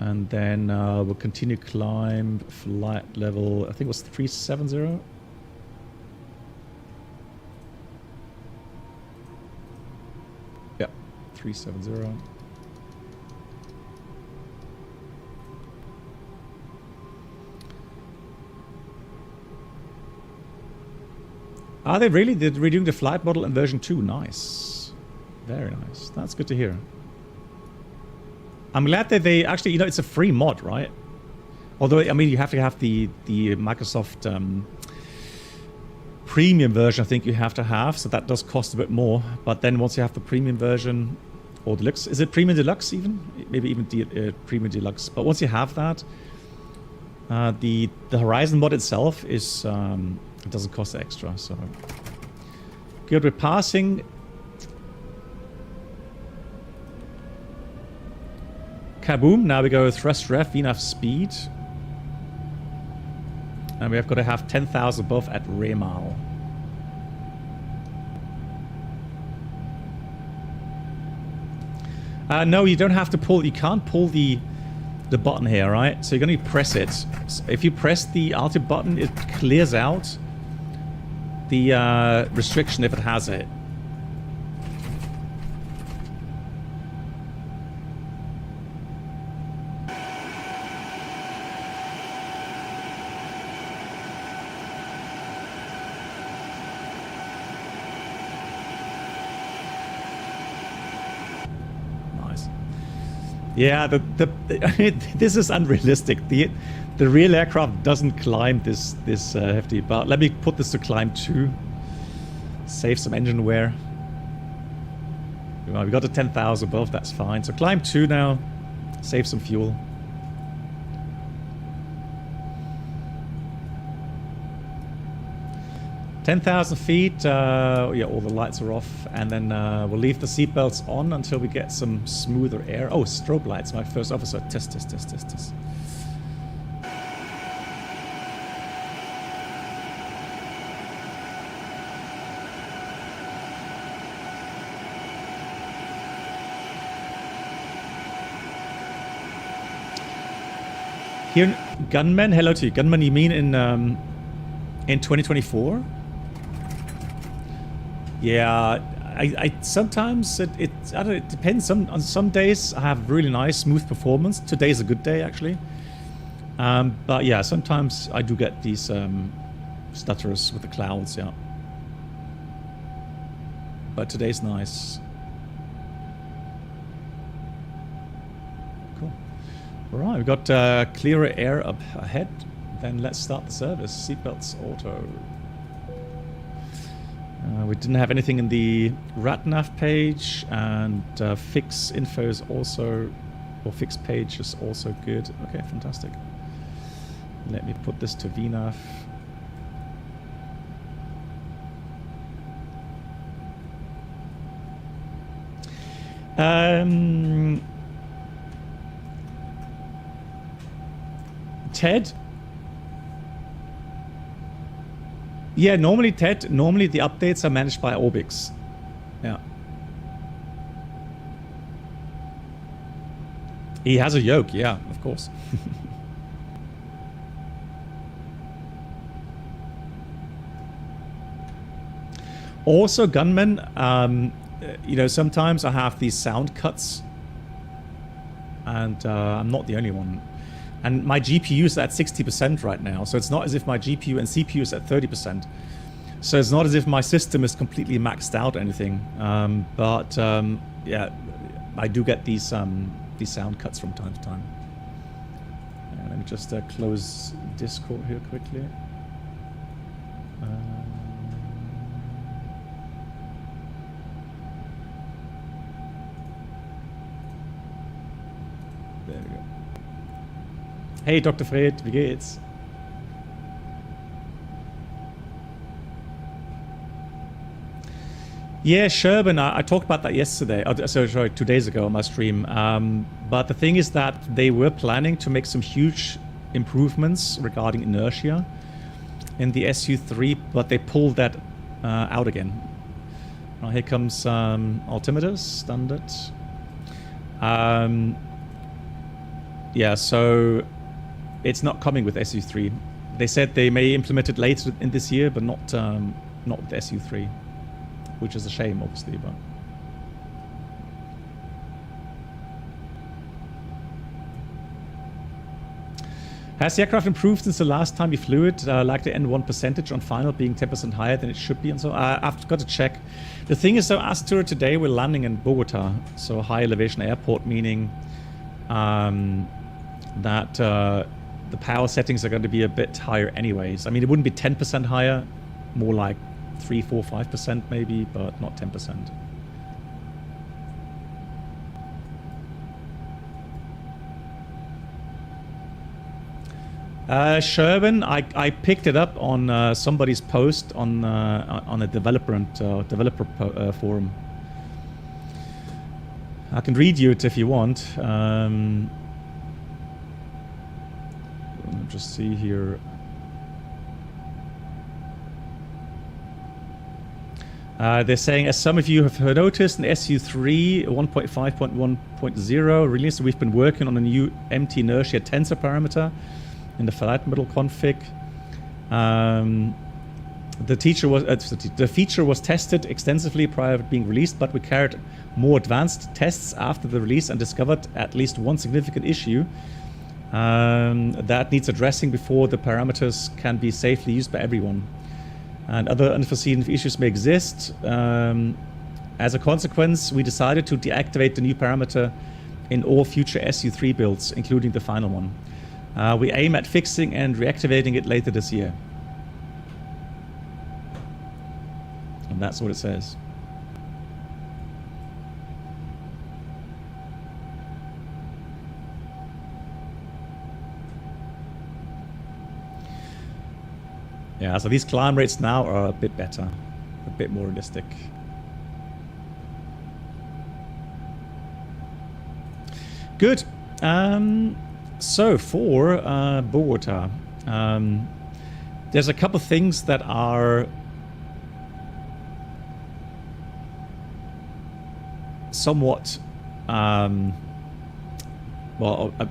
And then we'll continue climb flight level, I think it was 370. Yeah, 370. Are they really? They're redoing the flight model in version 2. Nice. Very nice. That's good to hear. I'm glad that they actually, you know, it's a free mod, right? Although, I mean, you have to have the Microsoft premium version, I think you have to have. So that does cost a bit more. But then once you have the premium version, or deluxe, is it premium deluxe even? Maybe even premium deluxe. But once you have that, the Horizon mod itself is... it doesn't cost extra, so... Good, we're passing... Kaboom, now we go thrust ref, VNAV speed. And we have got to have 10,000 above at Remal. No, you don't have to pull, you can't pull the button here, right? So you're going to press it. So if you press the Alt button, it clears out the restriction if it has it. Nice. Yeah, this is unrealistic. The real aircraft doesn't climb this hefty, but let me put this to climb 2. Save some engine wear. Well, we got to 10,000 above, that's fine. So climb 2 now. Save some fuel. $10,000 feet. Yeah, all the lights are off, and then we'll leave the seatbelts on until we get some smoother air. Oh, strobe lights. My first officer. Test. Here, Gunman. Hello to you, Gunman. You mean in 2024? Yeah, I sometimes I don't know, it depends. On some days I have really nice smooth performance. Today's a good day actually. But yeah, sometimes I do get these stutters with the clouds. Yeah. But today's nice. Cool. All right, we've got clearer air up ahead. Then let's start the service. Seatbelts auto. We didn't have anything in the RATNAV page, and fix info is also, or fix page is also good. Okay, fantastic. Let me put this to VNAV. Ted? Yeah, normally the updates are managed by Orbix. Yeah. He has a yoke, yeah, of course. Also, Gunman, you know, sometimes I have these sound cuts, and I'm not the only one. And my GPU is at 60% right now, so it's not as if my GPU and CPU is at 30%. So it's not as if my system is completely maxed out or anything. Yeah, I do get these sound cuts from time to time. Let me just close Discord here quickly. There we go. Hey Dr. Fred, wie geht's? Yeah, Sherban, I talked about that yesterday, sorry, 2 days ago on my stream. But the thing is that they were planning to make some huge improvements regarding inertia. in the SU3, but they pulled that out again. Right, here comes altimeters, standard. Yeah, so it's not coming with SU3. They said they may implement it later in this year, but not with SU3, which is a shame, obviously. But has the aircraft improved since the last time you flew it? Like the N1 percentage on final being 10% higher than it should be, and so I've got to check. The thing is, though, as to today, we're landing in Bogota, so high elevation airport, meaning that the power settings are going to be a bit higher anyways. I mean, it wouldn't be 10% higher, more like 3, 4, 5% maybe, but not 10%. Sherwin, I picked it up on somebody's post on a developer forum. I can read you it if you want. Let me just see here. They're saying, as some of you have noticed, in SU3 1.5.1.0 release, we've been working on a new empty inertia tensor parameter in the flight model config. The feature was tested extensively prior to being released, but we carried more advanced tests after the release and discovered at least one significant issue that needs addressing before the parameters can be safely used by everyone. And other unforeseen issues may exist. As a consequence, we decided to deactivate the new parameter in all future SU3 builds, including the final one. We aim at fixing and reactivating it later this year. And that's what it says. Yeah, so these climb rates now are a bit better, a bit more realistic. Good. So for Bogota, there's a couple things that are somewhat, well,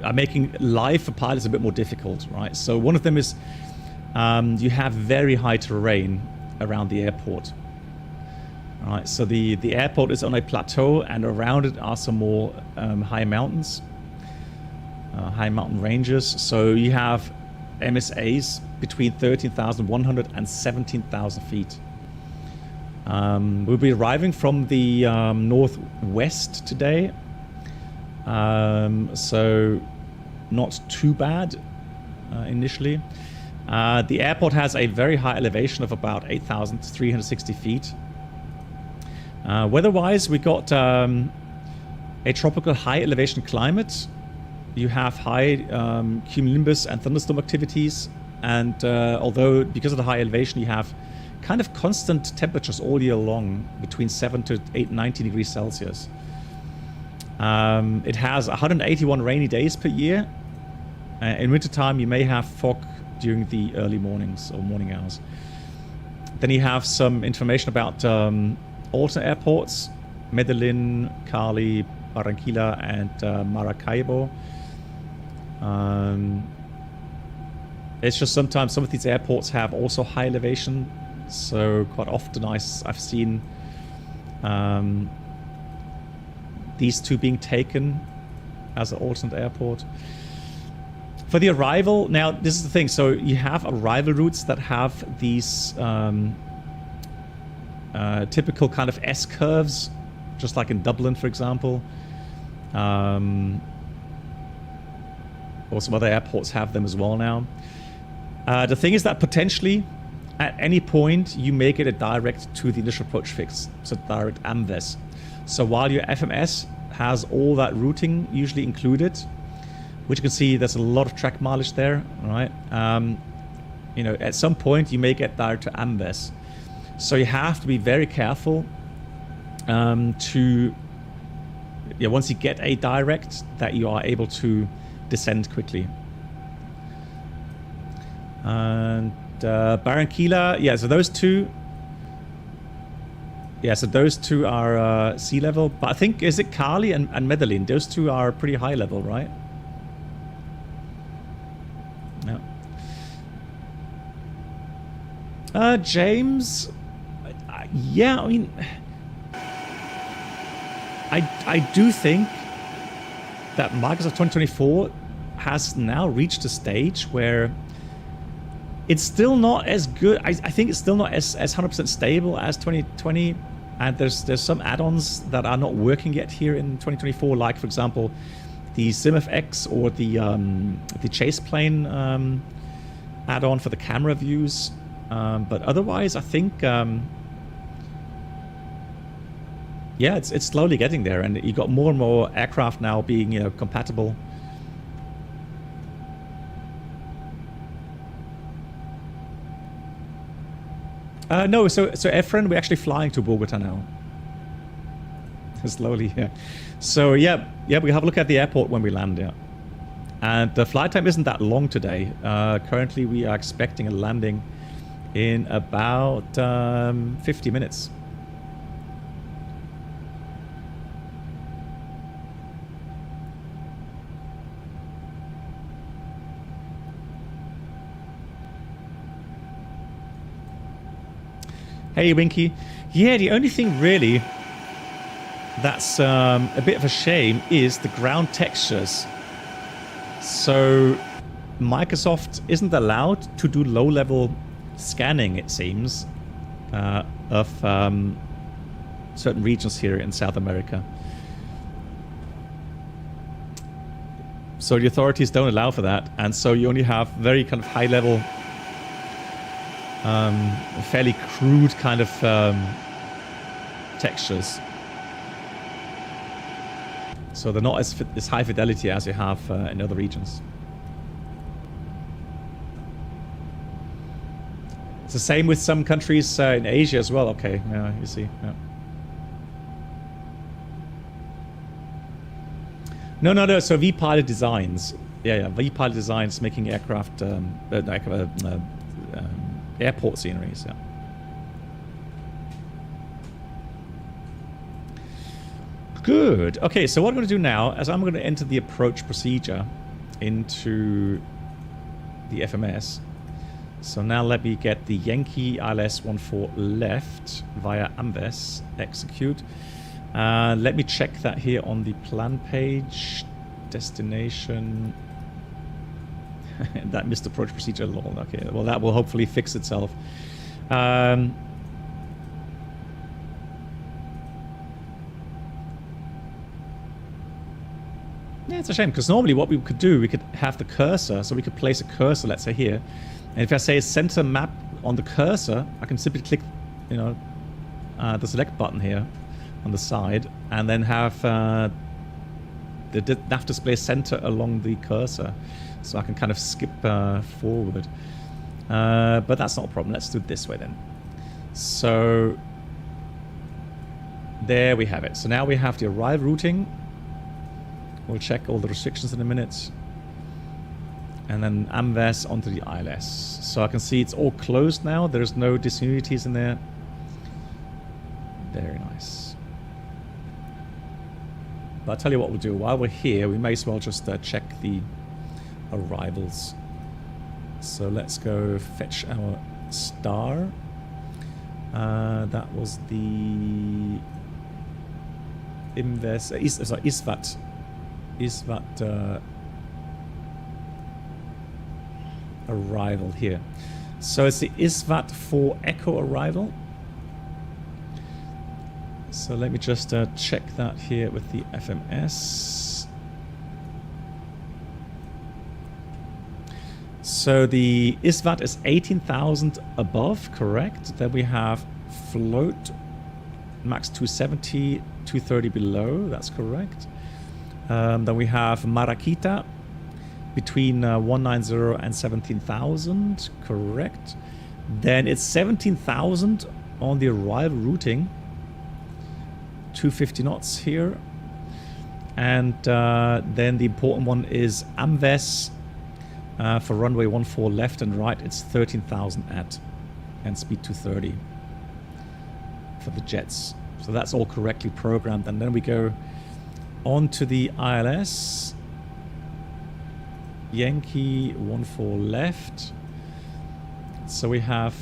are making life for pilots a bit more difficult, right? So one of them is you have very high terrain around the airport. All right, so the airport is on a plateau, and around it are some more high mountains. High mountain ranges, so you have MSAs between 13,100 and 17,000 feet. We'll be arriving from the northwest today, so not too bad initially. The airport has a very high elevation of about 8,360 feet. Weather-wise, we got a tropical high elevation climate. You have high cumulonimbus and thunderstorm activities, and although because of the high elevation you have kind of constant temperatures all year long, between 7 to 90 degrees Celsius. It has 181 rainy days per year. In wintertime you may have fog during the early mornings or morning hours. Then you have some information about alternate airports: Medellin, Cali, Barranquilla, and Maracaibo. It's just sometimes some of these airports have also high elevation, so quite often I've seen these two being taken as an alternate airport. For the arrival, now this is the thing, so you have arrival routes that have these typical kind of S-curves, just like in Dublin, for example. Or some other airports have them as well now. The thing is that potentially, at any point, you may get a direct to the initial approach fix, so direct AMVES. So while your FMS has all that routing usually included, which you can see there's a lot of track mileage there, right? You know, at some point you may get direct to AMVES. So you have to be very careful once you get a direct, that you are able to descend quickly. And Barranquilla, yeah, so those two. Yeah, so those two are sea level. But I think, is it Cali and Medellin? Those two are pretty high level, right? Yeah. James, yeah, I mean, I do think that Microsoft 2024 has now reached a stage where it's still not as good. I think it's still not as 100% stable as 2020, and there's some add-ons that are not working yet here in 2024, like for example the SimFX or the chase plane add-on for the camera views. But otherwise, I think yeah, it's slowly getting there, and you got more and more aircraft now being, you know, compatible. No, so Efren, we're actually flying to Bogota now. Slowly, yeah. So yeah, we have a look at the airport when we land, yeah. And the flight time isn't that long today. Currently, we are expecting a landing in about 50 minutes. Hey, Winky. Yeah, the only thing really that's a bit of a shame is the ground textures. So Microsoft isn't allowed to do low-level scanning, it seems, of certain regions here in South America. So the authorities don't allow for that, and so you only have very kind of high-level, fairly crude kind of textures. So they're not as high fidelity as you have in other regions. It's the same with some countries in Asia as well. Okay, yeah, you see. Yeah. No. So VPilot Designs. Yeah. VPilot Designs making aircraft, airport sceneries. Yeah. Good. Okay, so what I'm going to do now is I'm going to enter the approach procedure into the FMS. So now let me get the Yankee ILS-14 left via AMVES, execute. Let me check that here on the plan page. Destination. That missed approach procedure. Okay, well that will hopefully fix itself. Yeah, it's a shame, because normally what we could do, we could have the cursor, so we could place a cursor, let's say here, and if I say center map on the cursor, I can simply click, you know, the select button here on the side, and then have the nav display center along the cursor, so I can kind of skip forward. But that's not a problem. Let's do it this way then. So there we have it. So now we have the arrival routing. We'll check all the restrictions in a minute. And then AMVES onto the ILS. So I can see it's all closed now. There's no disunities in there. Very nice. But I'll tell you what we'll do. While we're here, we may as well just check the arrivals. So let's go fetch our star. That was the ISVAT. Arrival here. So it's the ISVAT 4 Echo arrival. So let me just check that here with the FMS. So the ISVAT is 18,000 above, correct? Then we have float max 270, 230 below, that's correct. Then we have Maraquita between 190 and 17,000, correct. Then it's 17,000 on the arrival routing, 250 knots here. And then the important one is AMVES For runway 14 left and right, it's 13,000 at and speed 230 for the jets. So that's all correctly programmed. And then we go on to the ILS. Yankee 14 left. So we have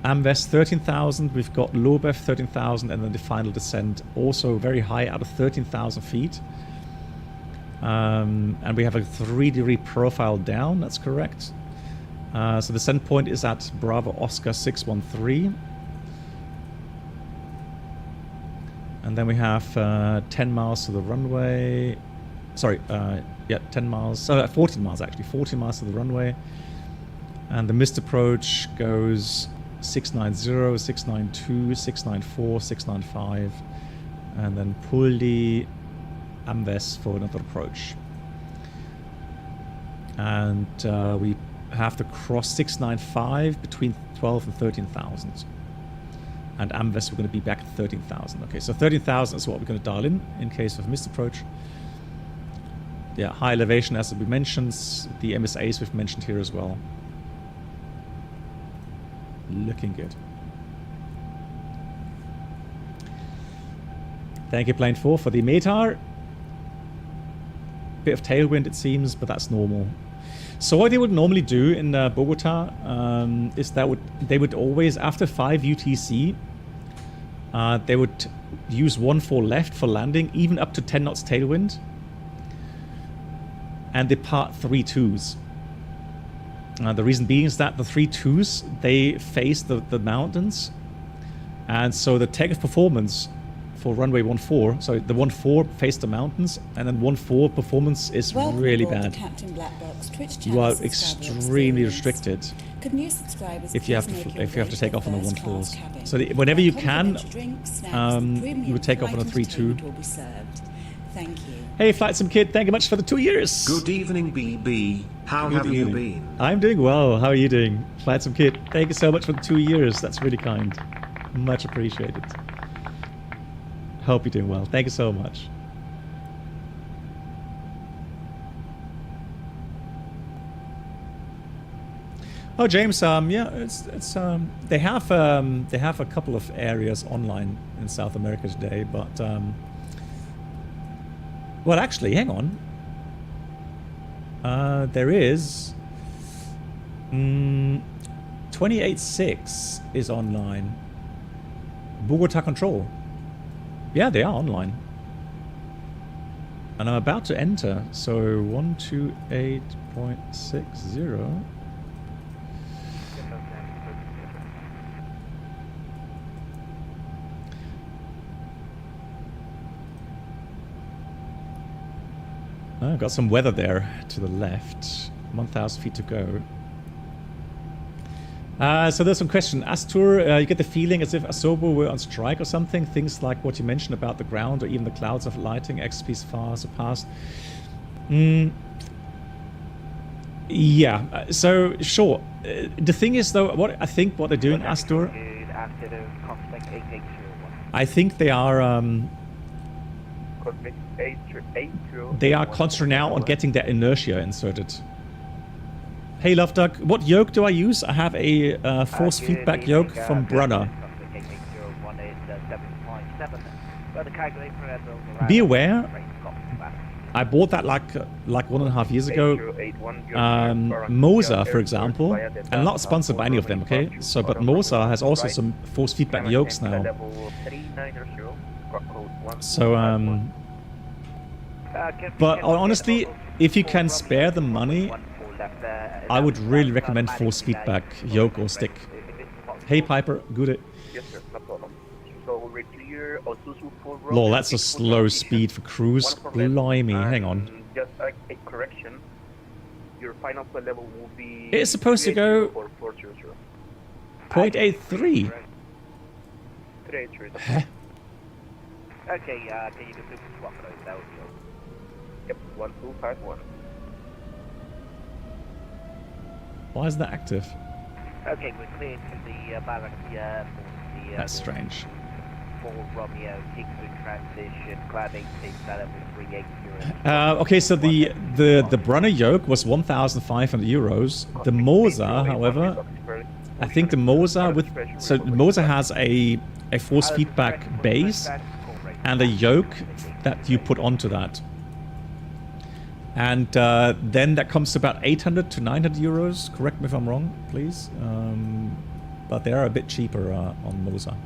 AMVES 13,000. We've got LOBEF 13,000, and then the final descent also very high out of 13,000 feet. And we have a 3-degree profile down. That's correct. So the descent point is at Bravo Oscar 613. And then we have 10 miles to the runway. Sorry, yeah, 10 miles. 14 miles actually. 14 miles to the runway. And the missed approach goes 690, 692, 694, 695. And then pull the AMVES for another approach. And we have to cross 695 between 12 and 13,000. And AMVES we're going to be back at 13,000. Okay, so 13,000 is what we're going to dial in case of missed approach. Yeah, high elevation as we mentioned. The MSAs we've mentioned here as well. Looking good. Thank you, Plane 4, for the METAR. Bit of tailwind, it seems, but that's normal. So what they would normally do in Bogota is that they would always, after 5 UTC, they would use 1-4 left for landing, even up to 10 knots tailwind, and depart 3-2s. The reason being is that the 3-2s, they face the mountains, and so the takeoff performance for runway 14, so the 14 face the mountains, and then 14 performance is really bad. Captain Blackbox Twitch You are extremely restricted Could new subscribers if you have to take off on the 14s. So whenever you can, you would take off on a 3-2. Thank you. Hey, Flight Sim Kid, thank you much for the 2 years. Good evening, BB. How have you been? I'm doing well. How are you doing? Flight Sim Kid, thank you so much for the 2 years. That's really kind. Much appreciated. Hope you're doing well. Thank you so much. Oh, James. Yeah, it's they have a couple of areas online in South America today, but well, actually, hang on. There is 28.6 is online. Bogota Control. Yeah, they are online. And I'm about to enter, so 128.60. I've got some weather there to the left. 1,000 feet to go. So there's some question. Astur, you get the feeling as if Asobo were on strike or something? Things like what you mentioned about the ground or even the clouds of lighting, XP's far surpassed. Yeah, so sure. The thing is though, what I think what they're doing, Astur, I think they are concentrating now on getting their inertia inserted. Hey, Love Duck, what yoke do I use? I have a force feedback yoke from Brother. Be aware, I bought that like 1.5 years ago. Moza, for example, and not sponsored by any of them, okay? So, but Moza has also some force feedback yokes now. So, but honestly, if you can spare the money, I would really recommend force feedback yoke or stick. Hey Piper, good. Lol, that's a slow speed for cruise. Blimey, hang on. Just a correction. Your final level will be. It's supposed to go 0.83. Huh? Okay, can you just swap those out? Yep, 1251. Why is that active? Okay, we're clear to the barrack here for the. That's strange. Romeo, 6 transition, climb 86, level 38 Okay, so the Brunner yoke was 1,500 euros. The Mosa, however, I think the Mosa the Mosa has a force feedback base and a yoke that you put onto that. And then that comes to about 800 to 900 euros. Correct me if I'm wrong, please. But they are a bit cheaper on Mosa.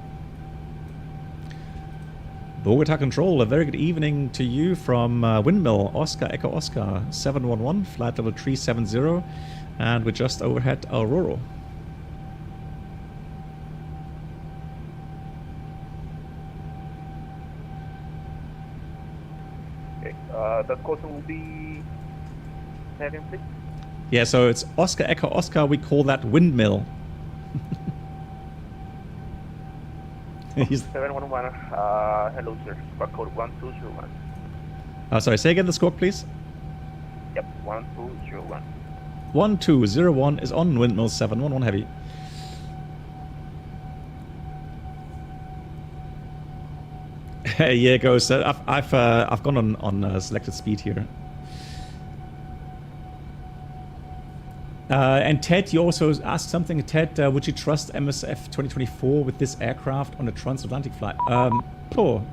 Bogota Control, a very good evening to you from Windmill, Oscar Echo Oscar 711, flight level 370, and we're just overhead Aurora. Okay, the code will be 7, please. Yeah, so it's Oscar Echo Oscar, we call that Windmill. 711, hello sir, squawk code 1201. Sorry, say again the squawk, please. Yep, 1201. 1201 is on Windmill 711 Heavy. Yeah, goes. I've gone on selected speed here. And Ted, you also asked something. Ted, would you trust MSF2024 with this aircraft on a transatlantic flight? Poor.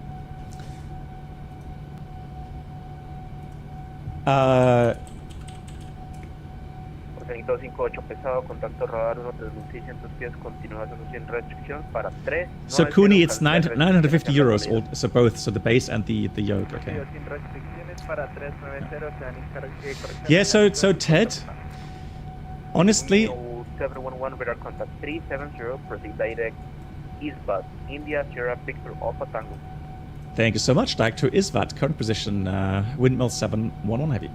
Porcentaje 58 pesado, contacto radar 13600 pies, continuación sin restricción para 3. So Cooney, it's 950 euros, so both, so the base and the yoke. Okay. Yeah, so Ted. Honestly, 711 radar contact 370, proceed direct Eastbound, India, Sierra Victor Alpha Tango. Thank you so much. Direct to Isvat, current position, Windmill 711 Heavy.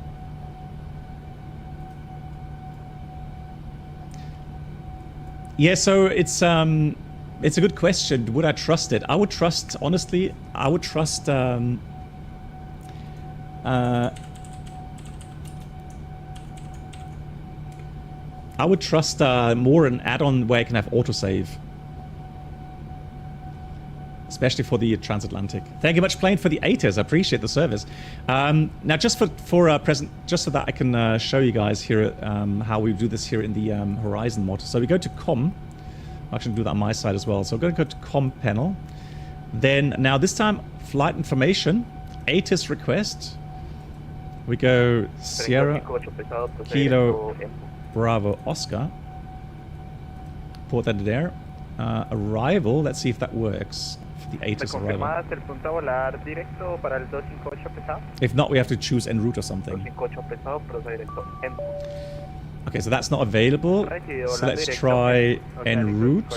Yeah, so it's a good question. Would I trust it? I would trust, honestly, I would trust more an add-on where I can have autosave. Especially for the transatlantic. Thank you much, Plane, for the 8ers. I appreciate the service. Now, just for present, just so that I can show you guys here how we do this here in the Horizon mod. So we go to COM. I can do that on my side as well. So I'm going to go to COM panel. Then, now this time, flight information, ATIS request. We go Sierra, Kilo, Bravo, Oscar. Put that there. Arrival, let's see if that works. For the ATIS arrival. If not, we have to choose en route or something. Okay, so that's not available. So let's try en route.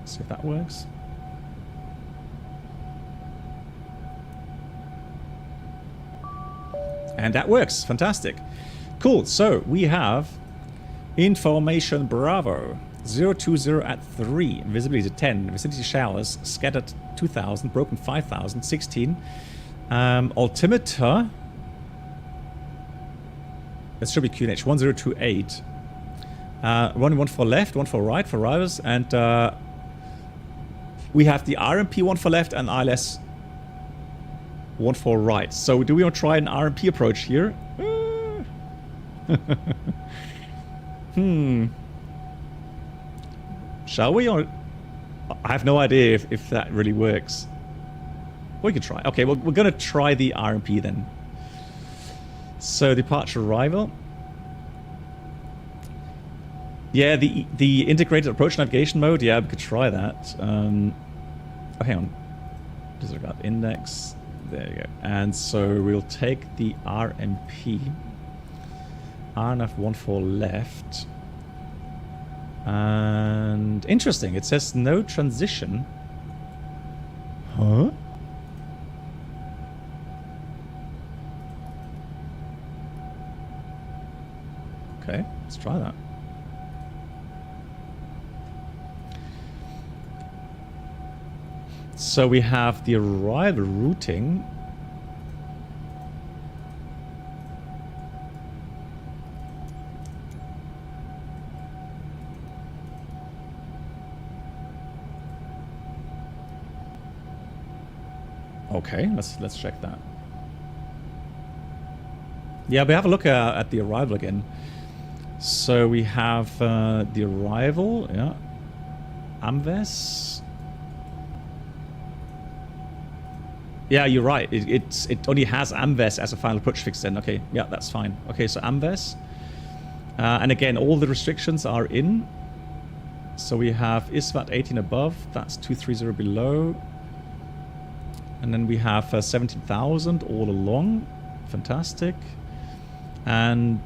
See if that works. And that works. Fantastic. Cool. So we have information Bravo 020 at 3, visibility 10, vicinity showers, scattered 2000, broken 5000, 16. Altimeter. That should be QNH 1028. Running 1 for left, 1 for right for arrivals, and we have the RMP 1 for left and ILS 1 for right. So do we want to try an RMP approach here? Shall we? Or I have no idea if that really works. We could try. Okay, well, we're going to try the RMP then. So departure arrival. Yeah, the integrated approach navigation mode. Yeah, we could try that. Oh, hang on. Disregard index. There you go. And so we'll take the RMP. RNAV 1 for left. And interesting, it says no transition. Huh? Okay, let's try that. So we have the arrival routing. Okay, let's check that. Yeah, we have a look at the arrival again. So we have the arrival, yeah. Amves. Yeah, you're right. It only has Amves as a final approach fix then. Okay, yeah, that's fine. Okay, so Amves. And again, all the restrictions are in. So we have ISVAT 18 above. That's 230 below. And then we have 17,000 all along. Fantastic. And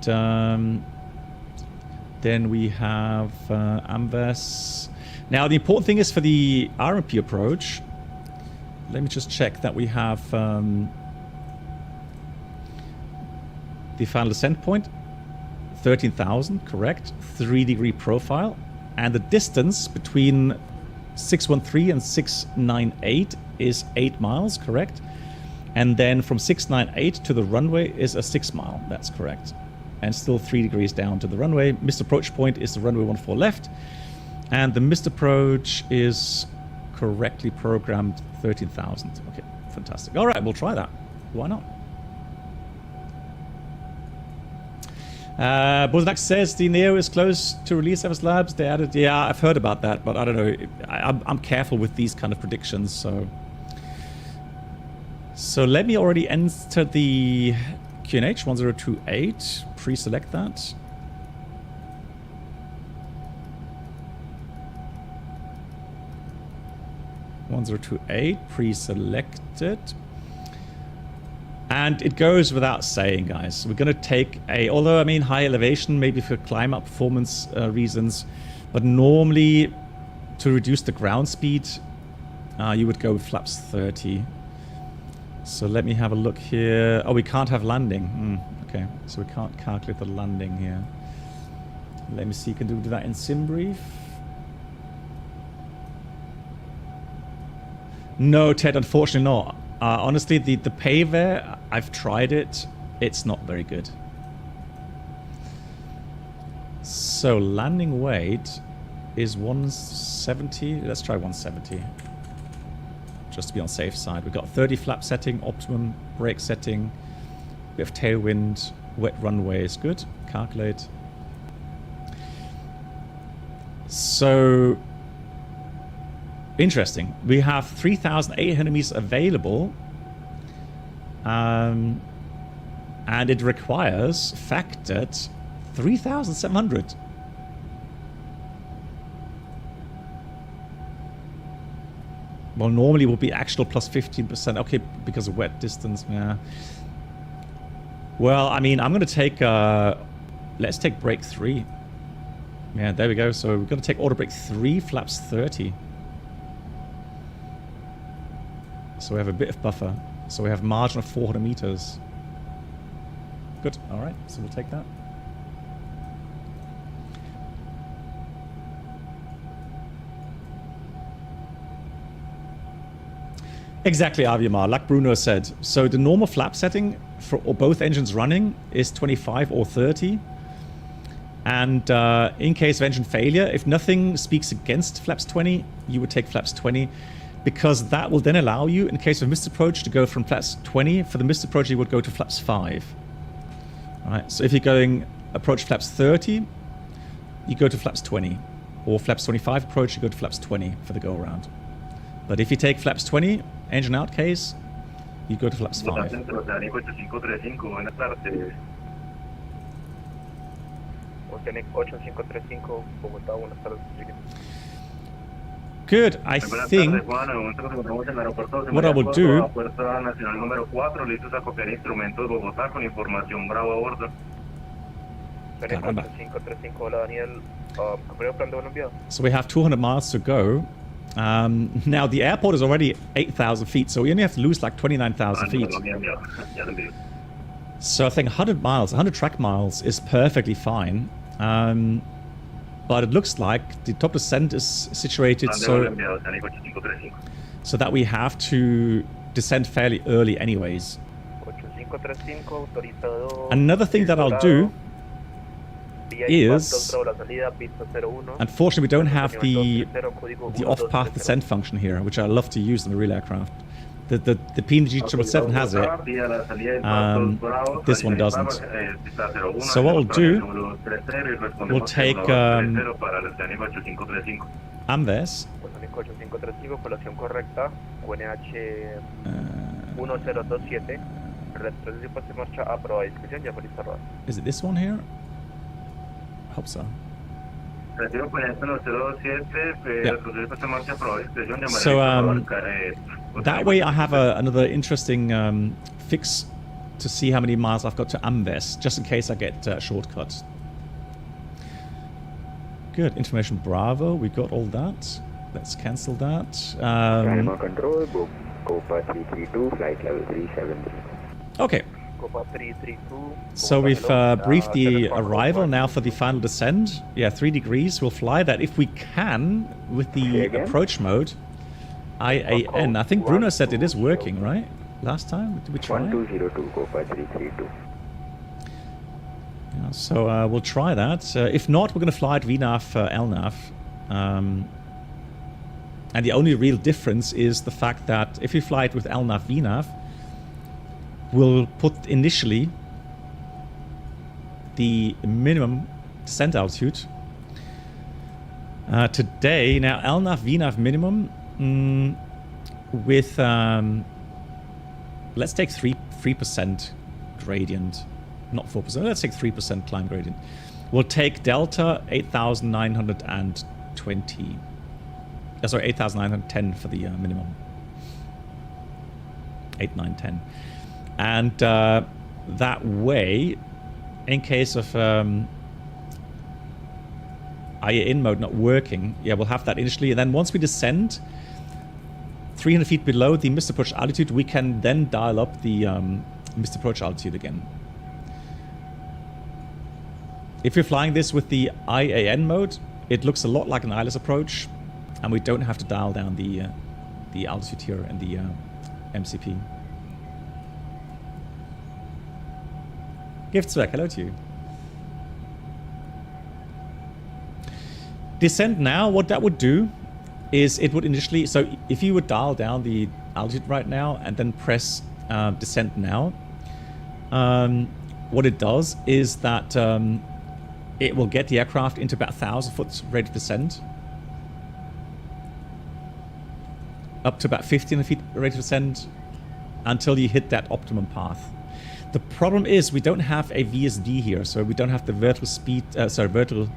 then we have Amves. Now, the important thing is for the RMP approach. Let me just check that we have the final descent point. 13,000, correct. 3-degree profile. And the distance between 613 and 698 is 8 miles, correct. And then from 698 to the runway is a 6 mile. That's correct. And still 3 degrees down to the runway. Missed approach point is the runway 14 left. And the missed approach is correctly programmed 13,000. Okay, fantastic. All right, we'll try that. Why not? Boznak says the Neo is close to release Evans Labs. They added, yeah, I've heard about that, but I don't know. I'm careful with these kind of predictions, so. So let me already enter the QNH 1028. Pre-select that. (1028) pre-selected. And it goes without saying, guys. We're going to take a, although I mean high elevation, maybe for climb-up performance reasons, but normally to reduce the ground speed, you would go with flaps 30. So let me have a look here. Oh, we can't have landing. Okay, so we can't calculate the landing here. Let me see, can we do that in SimBrief? No, Ted, unfortunately not. Honestly, the pay there, I've tried it. It's not very good. So landing weight is 170. Let's try 170. Just to be on safe side. We've got 30 flap setting, optimum brake setting. We have tailwind, wet runway is good. Calculate. So interesting. We have 3,800 meters available, and it requires factored 3,700. Well, normally it would be actual plus 15%. Okay, because of wet distance. Yeah. Well, I mean, I'm going to take. Let's take brake 3. Yeah, there we go. So we're going to take auto brake 3, flaps 30. So we have a bit of buffer. So we have margin of 400 meters. Good. All right. So we'll take that. Exactly, Aviamar. Like Bruno said. So the normal flap setting for both engines running is 25 or 30. And in case of engine failure, if nothing speaks against flaps 20, you would take flaps 20. Because that will then allow you, in case of missed approach, to go from flaps 20. For the missed approach, you would go to flaps 5. All right, so if you're going approach flaps 30, you go to flaps 20. Or flaps 25 approach, you go to flaps 20 for the go-around. But if you take flaps 20, engine out case, you go to flaps 5. Good. I think what I will do. So we have 200 miles to go. Now the airport is already 8,000 feet, so we only have to lose like 29,000 feet. So I think 100 miles, 100 track miles is perfectly fine. But it looks like the top descent is situated so that we have to descend fairly early anyways. Another thing that I'll do is, unfortunately we don't have the off-path descent function here, which I love to use in the real aircraft. The PNG 777 has it. This one doesn't. So what we'll do, we'll take Amves. 8535, colación correcta, QNH 1027, retroceso de marcha aprobada, discusión ya fue lista rodada. Is it this one here? I hope so. So that way I have another interesting fix to see how many miles I've got to Amves, just in case I get a shortcut. Good. Information Bravo, we got all that. Let's cancel that. Panama control, Copa 332, flight level 370. Okay. Copa 332. So we've briefed the arrival now for the final descent. Yeah, 3 degrees. We'll fly that if we can with the approach mode. IAN. I think Bruno said it is working, right? Last time? Did we try? 1202, Copa 332. Yeah, so we'll try that. If not, we're going to fly at VNAV LNAV. And the only real difference is the fact that if we fly it with LNAV VNAV, we'll put initially the minimum descent altitude. Today, now LNAV VNAV minimum with let's take 3% gradient, not 4%. Let's take 3% climb gradient. We'll take delta 8,920. Sorry, 8,910 for the minimum. 8, 9, 10. And that way, in case of IAN mode not working, yeah, we'll have that initially. And then once we descend 300 feet below the missed approach altitude, we can then dial up the missed approach altitude again. If you're flying this with the IAN mode, it looks a lot like an ILS approach, and we don't have to dial down the altitude here in the MCP. Giftswerk, hello to you. Descent now, what that would do is it would initially, so if you would dial down the altitude right now and then press descent now, what it does is that it will get the aircraft into about 1,000 foot rate of descent, up to about 1,500 feet rate of descent until you hit that optimum path. The problem is we don't have a VSD here, so we don't have the vertical speed, vertical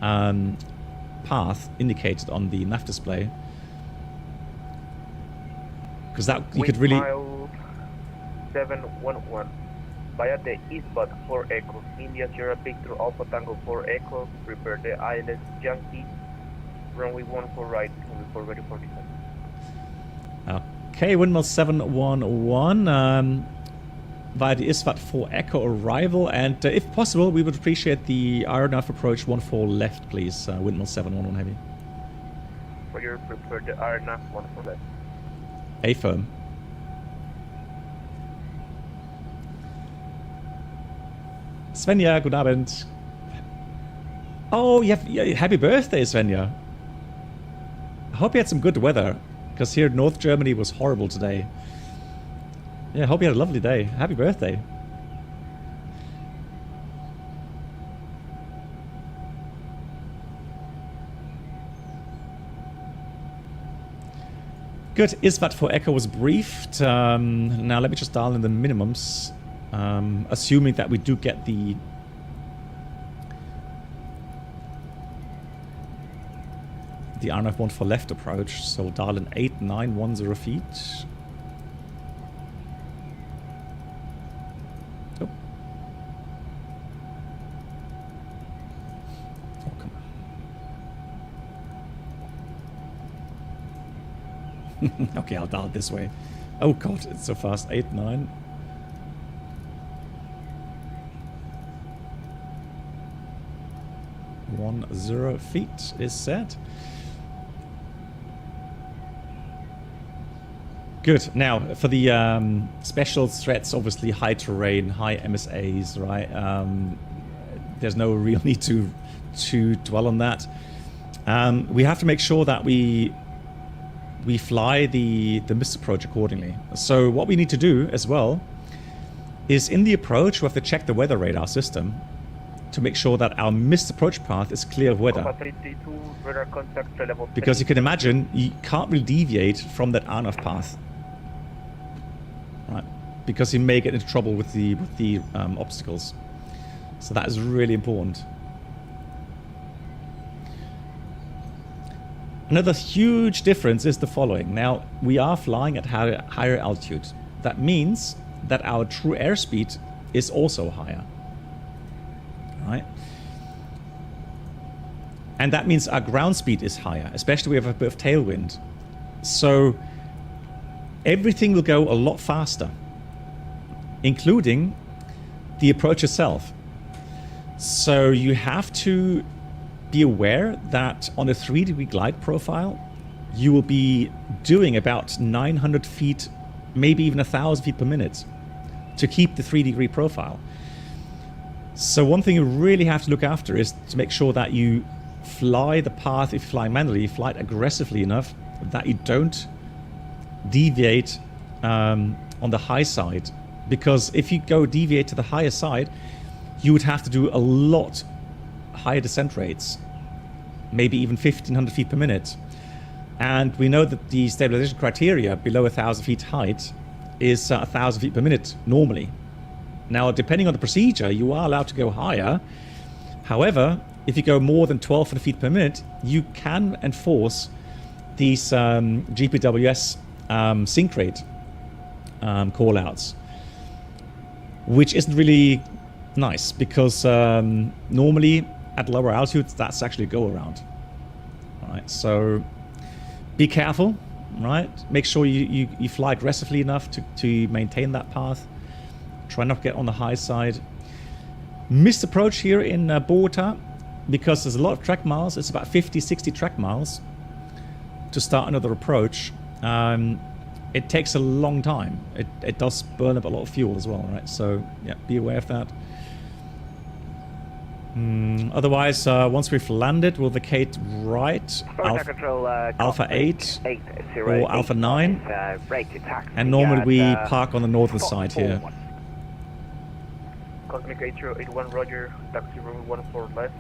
path indicated on the nav display. Because that you could really. 711 via the eastbound 4 Echo, India Sierra Victor Alpha Tango 4 Echo, prepare the ILS Yankee, runway 14 right, runway 4 ready for descent. Okay, windmill 711 via the ISVAT 4 Echo arrival, and if possible, we would appreciate the RNAV approach 14 left, please. Windmill 711 heavy. Roger, prepare the RNAV 14 left. A firm. Svenja, good Abend. Oh, yeah, happy birthday, Svenja. I hope you had some good weather, because here in North Germany was horrible today. Yeah, I hope you had a lovely day. Happy birthday. Good. ISVAT for Echo was briefed. Now let me just dial in the minimums. Assuming that we do get the RNAV 1 for left approach. So we'll dial in 8910 feet. Oh. Oh, come on. Okay, I'll dial it this way. Oh god, it's so fast. 89. One 0 feet is set. Good. Now for the special threats, obviously high terrain, high MSAs, right? There's no real need to dwell on that. We have to make sure that we we fly the missed approach accordingly. So what we need to do as well is in the approach, we have to check the weather radar system to make sure that our missed approach path is clear of weather. Because you can imagine, you can't really deviate from that on-off path. Right? Because you may get into trouble with the obstacles. So that is really important. Another huge difference is the following. Now, we are flying at higher altitude. That means that our true airspeed is also higher. Right? And that means our ground speed is higher, especially if we have a bit of tailwind. So everything will go a lot faster, including the approach itself. So you have to be aware that on a 3-degree glide profile, you will be doing about 900 feet, maybe even 1,000 feet per minute to keep the 3-degree profile. So one thing you really have to look after is to make sure that you fly the path, if you fly manually, you fly it aggressively enough that you don't deviate on the high side. Because if you go deviate to the higher side, you would have to do a lot higher descent rates, maybe even 1,500 feet per minute. And we know that the stabilization criteria below 1,000 feet height is 1,000 feet per minute normally. Now, depending on the procedure, you are allowed to go higher. However, if you go more than 1,200 feet per minute, you can enforce these GPWS sync rate call-outs, which isn't really nice because normally at lower altitudes, that's actually a go-around. All right, so be careful, right? Make sure you fly aggressively enough to maintain that path. Try not to get on the high side. Missed approach here in Bogota, because there's a lot of track miles. It's about 50, 60 track miles to start another approach. It takes a long time. It does burn up a lot of fuel as well, right? So yeah, be aware of that. Otherwise, once we've landed, we'll vacate right, Alpha 8 or Alpha 9. And normally we park on the northern side here. Communicator 81 Roger, taxi room 14 left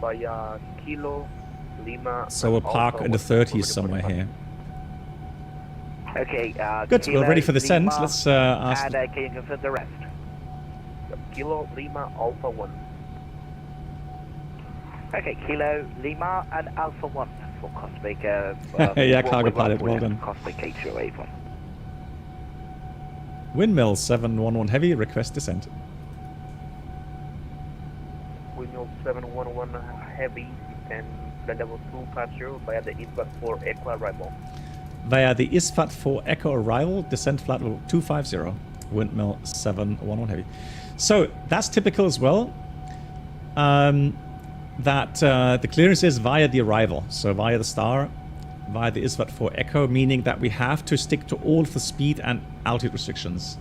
via Kilo, Lima. So we'll park in the 30s somewhere here. Okay, good, Kilo, we're ready for the descent. Lima, Let's ask. And can you confirm the rest? Kilo, Lima, Alpha 1. Okay, Kilo, Lima, and Alpha 1 for Cosmic. Yeah, cargo pilot, well done. Cosmic 8081. Windmill 711 Heavy, request descent. Windmill 711 Heavy, and the level 250 via the ISVAT 4 Echo arrival. Via the ISVAT 4 Echo arrival, descent flight level 250, Windmill 711 Heavy. So that's typical as well. That the clearance is via the arrival, so via the star, via the ISVAT 4 Echo, meaning that we have to stick to all of the speed and altitude restrictions.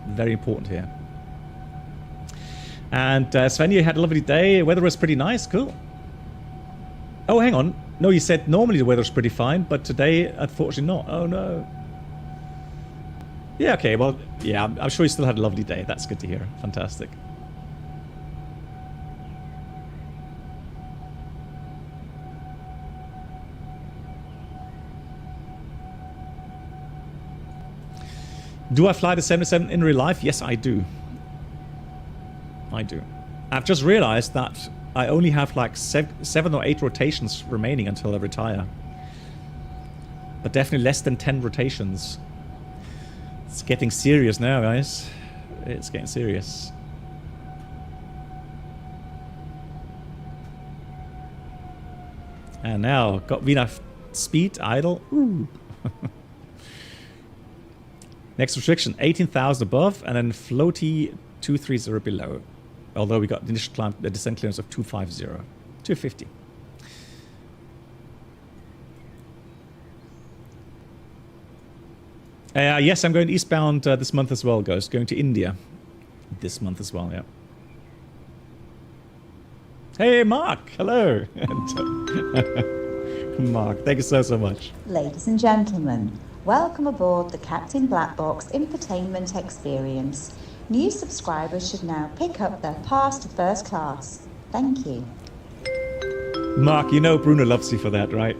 Very important here. And Sven, you had a lovely day. Weather was pretty nice. Cool. Oh, hang on. No, you said normally the weather's pretty fine, but today, unfortunately not. Oh, no. Yeah, okay. Well, yeah, I'm sure you still had a lovely day. That's good to hear. Fantastic. Do I fly the 787 in real life? Yes, I do. I do. I've just realized that I only have like 7 or 8 rotations remaining until I retire. But definitely less than 10 rotations. It's getting serious now, guys. It's getting serious. And now, got enough speed, idle. Ooh. Next restriction, 18,000 above, and then floaty 230 below. Although we got the initial climb, the descent clearance of 250. 250. Yes, I'm going eastbound this month as well, guys. Going to India this month as well, yeah. Hey, Mark! Hello! Mark, thank you so much. Ladies and gentlemen, welcome aboard the Captain Black Box infotainment experience. New subscribers should now pick up their pass to first class. Thank you. Mark, you know Bruno loves you for that, right?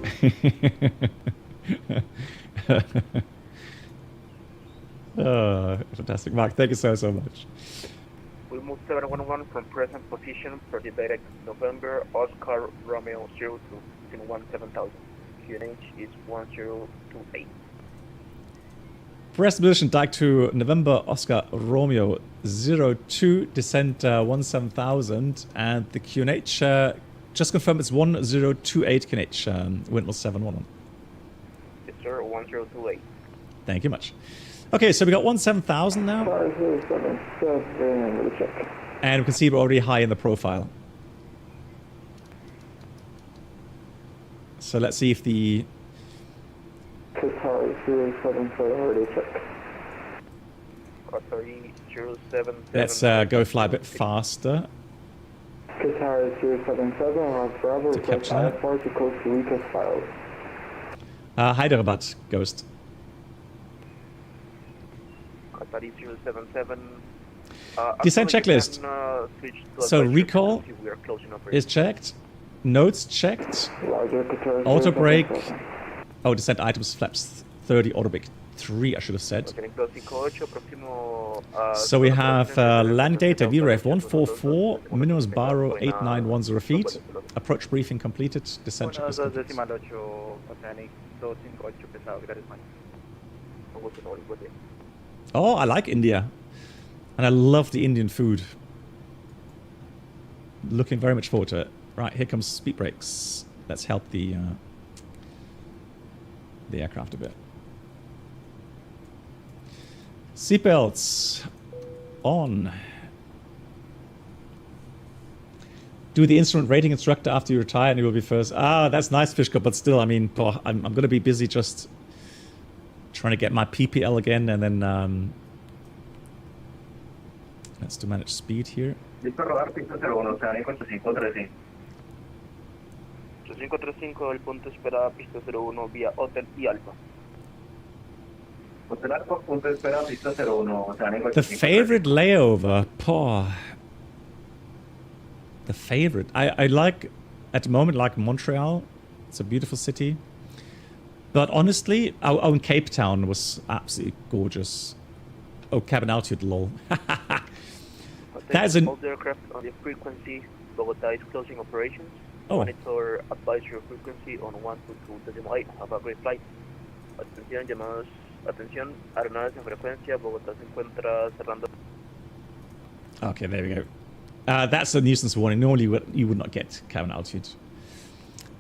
Oh, fantastic. Mark, thank you so much. We move 711 from present position for the direct November Oscar Romeo 02 in 17000. QNH is 1028. Present position, direct to November Oscar Romeo 02, descent 17000, and the QNH, just confirm it's 1028 QNH, wind was 711. Yes, sir, 1028. Thank you much. Okay, so we got 17000 now. And we can see we're already high in the profile. So let's see if the... Qatar 077 already check. Qatar 077. Let's go fly a bit faster. Qatar 077, Rock Bravo, To capture that. IFR to Costa Rica files. Hyderabad, Ghost. Qatar 077. Descent checklist. So recall is checked. Notes checked. Roger, Qatar Auto brake. 077. Oh, descent items flaps 30, auto brake 3, I should have said. So we have landing data, VREF 144, minimum baro 8910 feet. Approach briefing completed, descent checklist completed. Oh, I like India. And I love the Indian food. Looking very much forward to it. Right, here comes speed brakes. Let's help the aircraft a bit. Seatbelts on. Do the instrument rating instructor after you retire and you will be first. Ah, that's nice, Fishka, but still, I mean, I'm going to be busy just trying to get my PPL again, and then let's do manage speed here. 8535, el punto espera pista 01 vía Hotel y Alfa. The favorite layover, the favorite. I like, at the moment, like Montreal. It's a beautiful city. But honestly, our own Cape Town was absolutely gorgeous. Oh, cabin altitude, lol. That is an... All the aircraft on the frequency, Bogota is closing operations. Oh. Monitor advisory frequency on 122.8. Have a great flight. Atención, llamados. Atención, aeronaves en frecuencia. Bogotá se encuentra cerrando. Okay, there we go. That's a nuisance warning. Normally you would not get cabin altitude.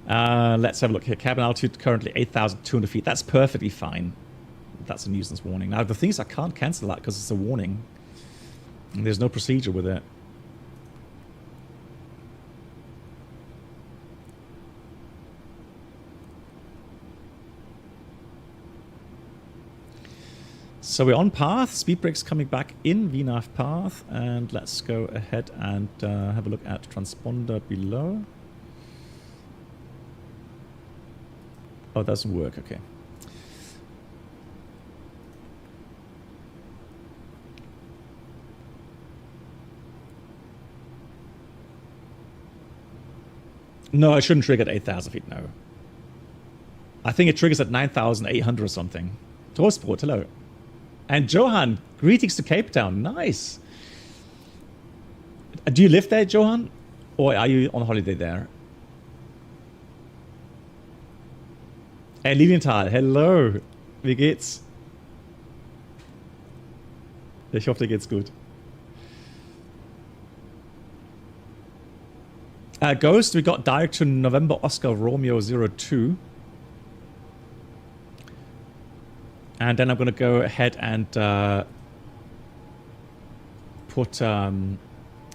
Let's have a look here. Cabin altitude currently 8,200 feet. That's perfectly fine. That's a nuisance warning. Now, the thing is I can't cancel that because it's a warning. And there's no procedure with it. So we're on path. Speed brake's coming back in VNAV path. And let's go ahead and have a look at transponder below. Oh, it doesn't work. Okay. No, it shouldn't trigger at 8,000 feet, no. I think it triggers at 9,800 or something. Torsport, hello. And Johan, greetings to Cape Town. Nice. Do you live there, Johan? Or are you on holiday there? Hey, Lilienthal, hello. Wie geht's? Ich hoffe, dir geht's gut. Ghost, we got direct to November Oscar Romeo 02. And then I'm going to go ahead and put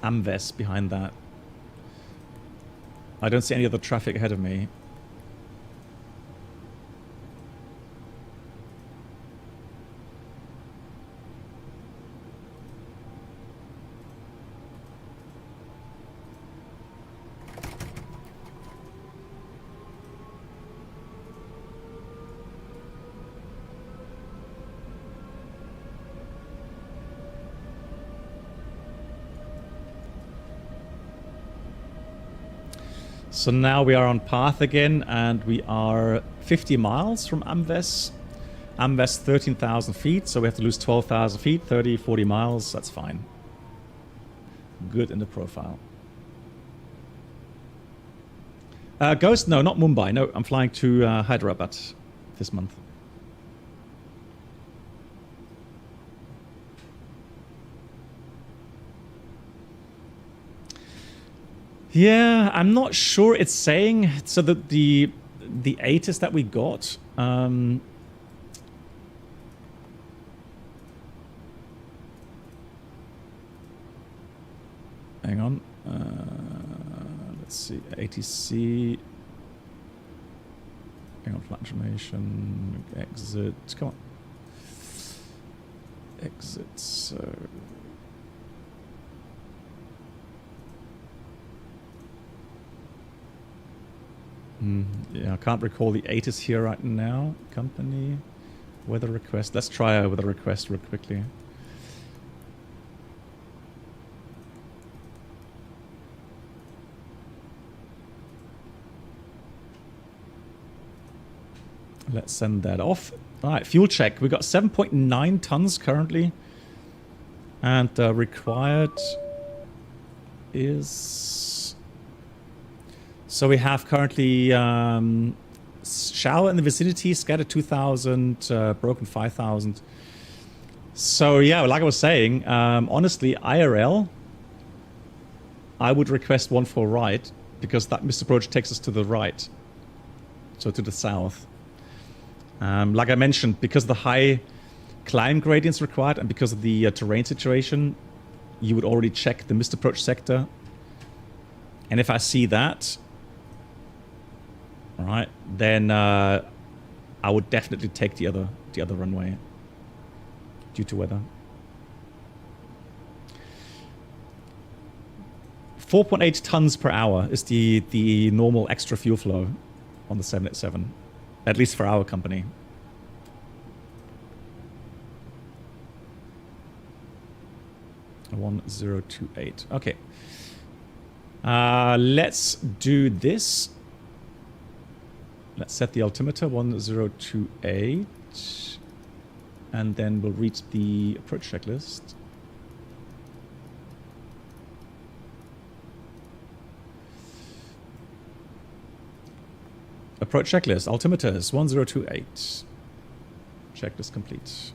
Amves behind that. I don't see any other traffic ahead of me. So now we are on path again, and we are 50 miles from Amves. Amves 13,000 feet, so we have to lose 12,000 feet, 30, 40 miles, that's fine. Good in the profile. Ghost, no, not Mumbai. No, I'm flying to Hyderabad this month. Yeah, I'm not sure it's saying. So the ATIS that we got, hang on. Let's see, ATC. Hang on, flight information, exit. Come on. Exit. So. Yeah, I can't recall the ATIS here right now. Company, weather request. Let's try a weather request real quickly. Let's send that off. All right, fuel check. We got 7.9 tons currently. And required is... So we have currently shower in the vicinity, scattered 2,000, broken 5,000. So yeah, like I was saying, honestly, IRL, I would request 1-4 right, because that missed approach takes us to the right. So to the south. Like I mentioned, because of the high climb gradients required and because of the terrain situation, you would already check the missed approach sector. And if I see that, all right, then I would definitely take the other runway due to weather. 4.8 tons per hour is the normal extra fuel flow on the 787, at least for our company. A 1028. Okay. Let's do this. Let's set the altimeter 1028, and then we'll reach the approach checklist. Approach checklist, altimeters 1028. Checklist complete.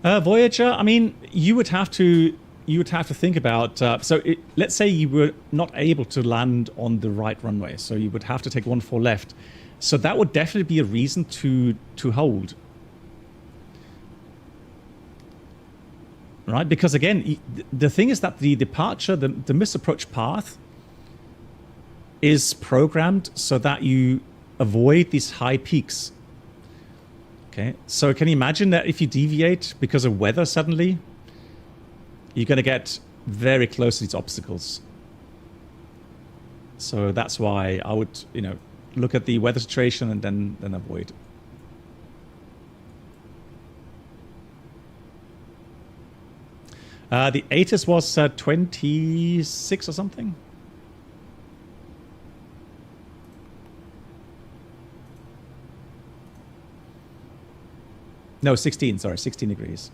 Voyager, I mean, you would have to think about, let's say you were not able to land on the right runway, so you would have to take 1-4 left. So that would definitely be a reason to hold. Right? Because again, the thing is that the departure, the misapproach path is programmed so that you avoid these high peaks. Okay, so can you imagine that if you deviate because of weather suddenly, you're going to get very close to these obstacles. So that's why I would, look at the weather situation and then avoid. The ATIS was 26 or something. No, 16, sorry, 16 degrees.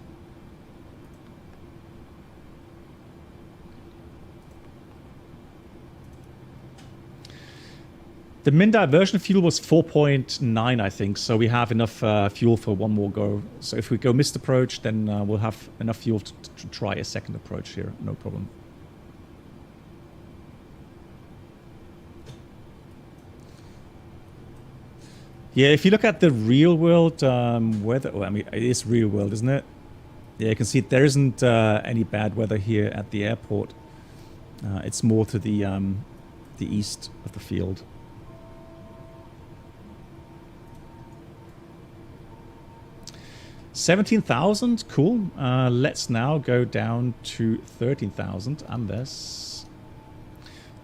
The min diversion fuel was 4.9, I think, so we have enough fuel for one more go. So if we go missed approach, then we'll have enough fuel to try a second approach here, no problem. Yeah, if you look at the real world weather, well, I mean, it is real world, isn't it? Yeah, you can see there isn't any bad weather here at the airport. It's more to the east of the field. $17,000, cool. Let's now go down to 13,000 and this.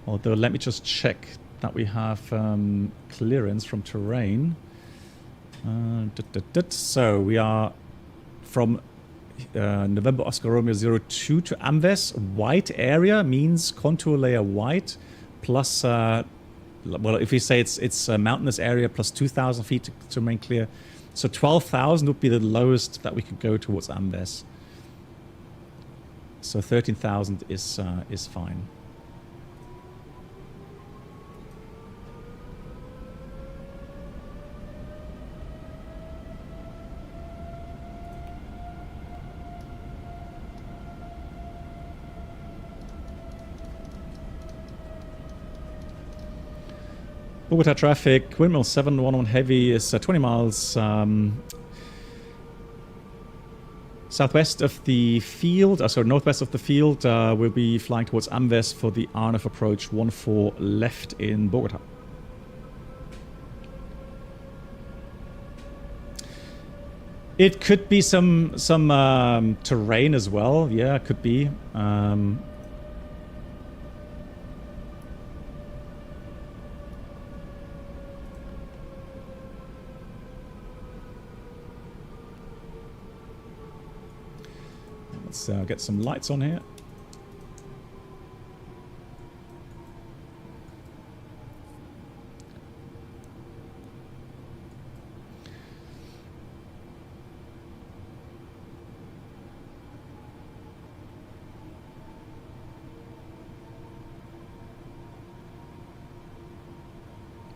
Although let me just check that we have clearance from terrain. So we are from November Oscar Romeo 02 to Amves. White area means contour layer white plus, well, if we say it's a mountainous area plus 2,000 feet to remain clear. So 12,000 would be the lowest that we could go towards Amves. So 13,000 is fine. Bogota traffic, windmill 711 heavy is 20 miles southwest of the field, sorry, northwest of the field. We'll be flying towards Amves for the RNF approach 14 left in Bogota. It could be some terrain as well. Yeah, it could be. Let's get some lights on here.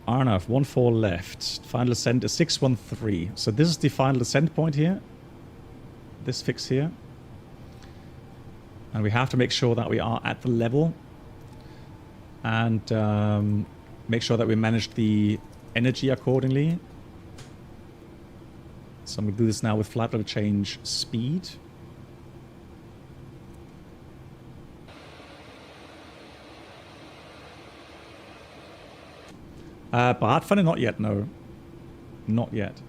RNF 14 left. Final ascent is 613. So this is the final ascent point here. This fix here. And we have to make sure that we are at the level and make sure that we manage the energy accordingly. So I'm going to do this now with flight level change speed. But funny, not yet, no. Not yet.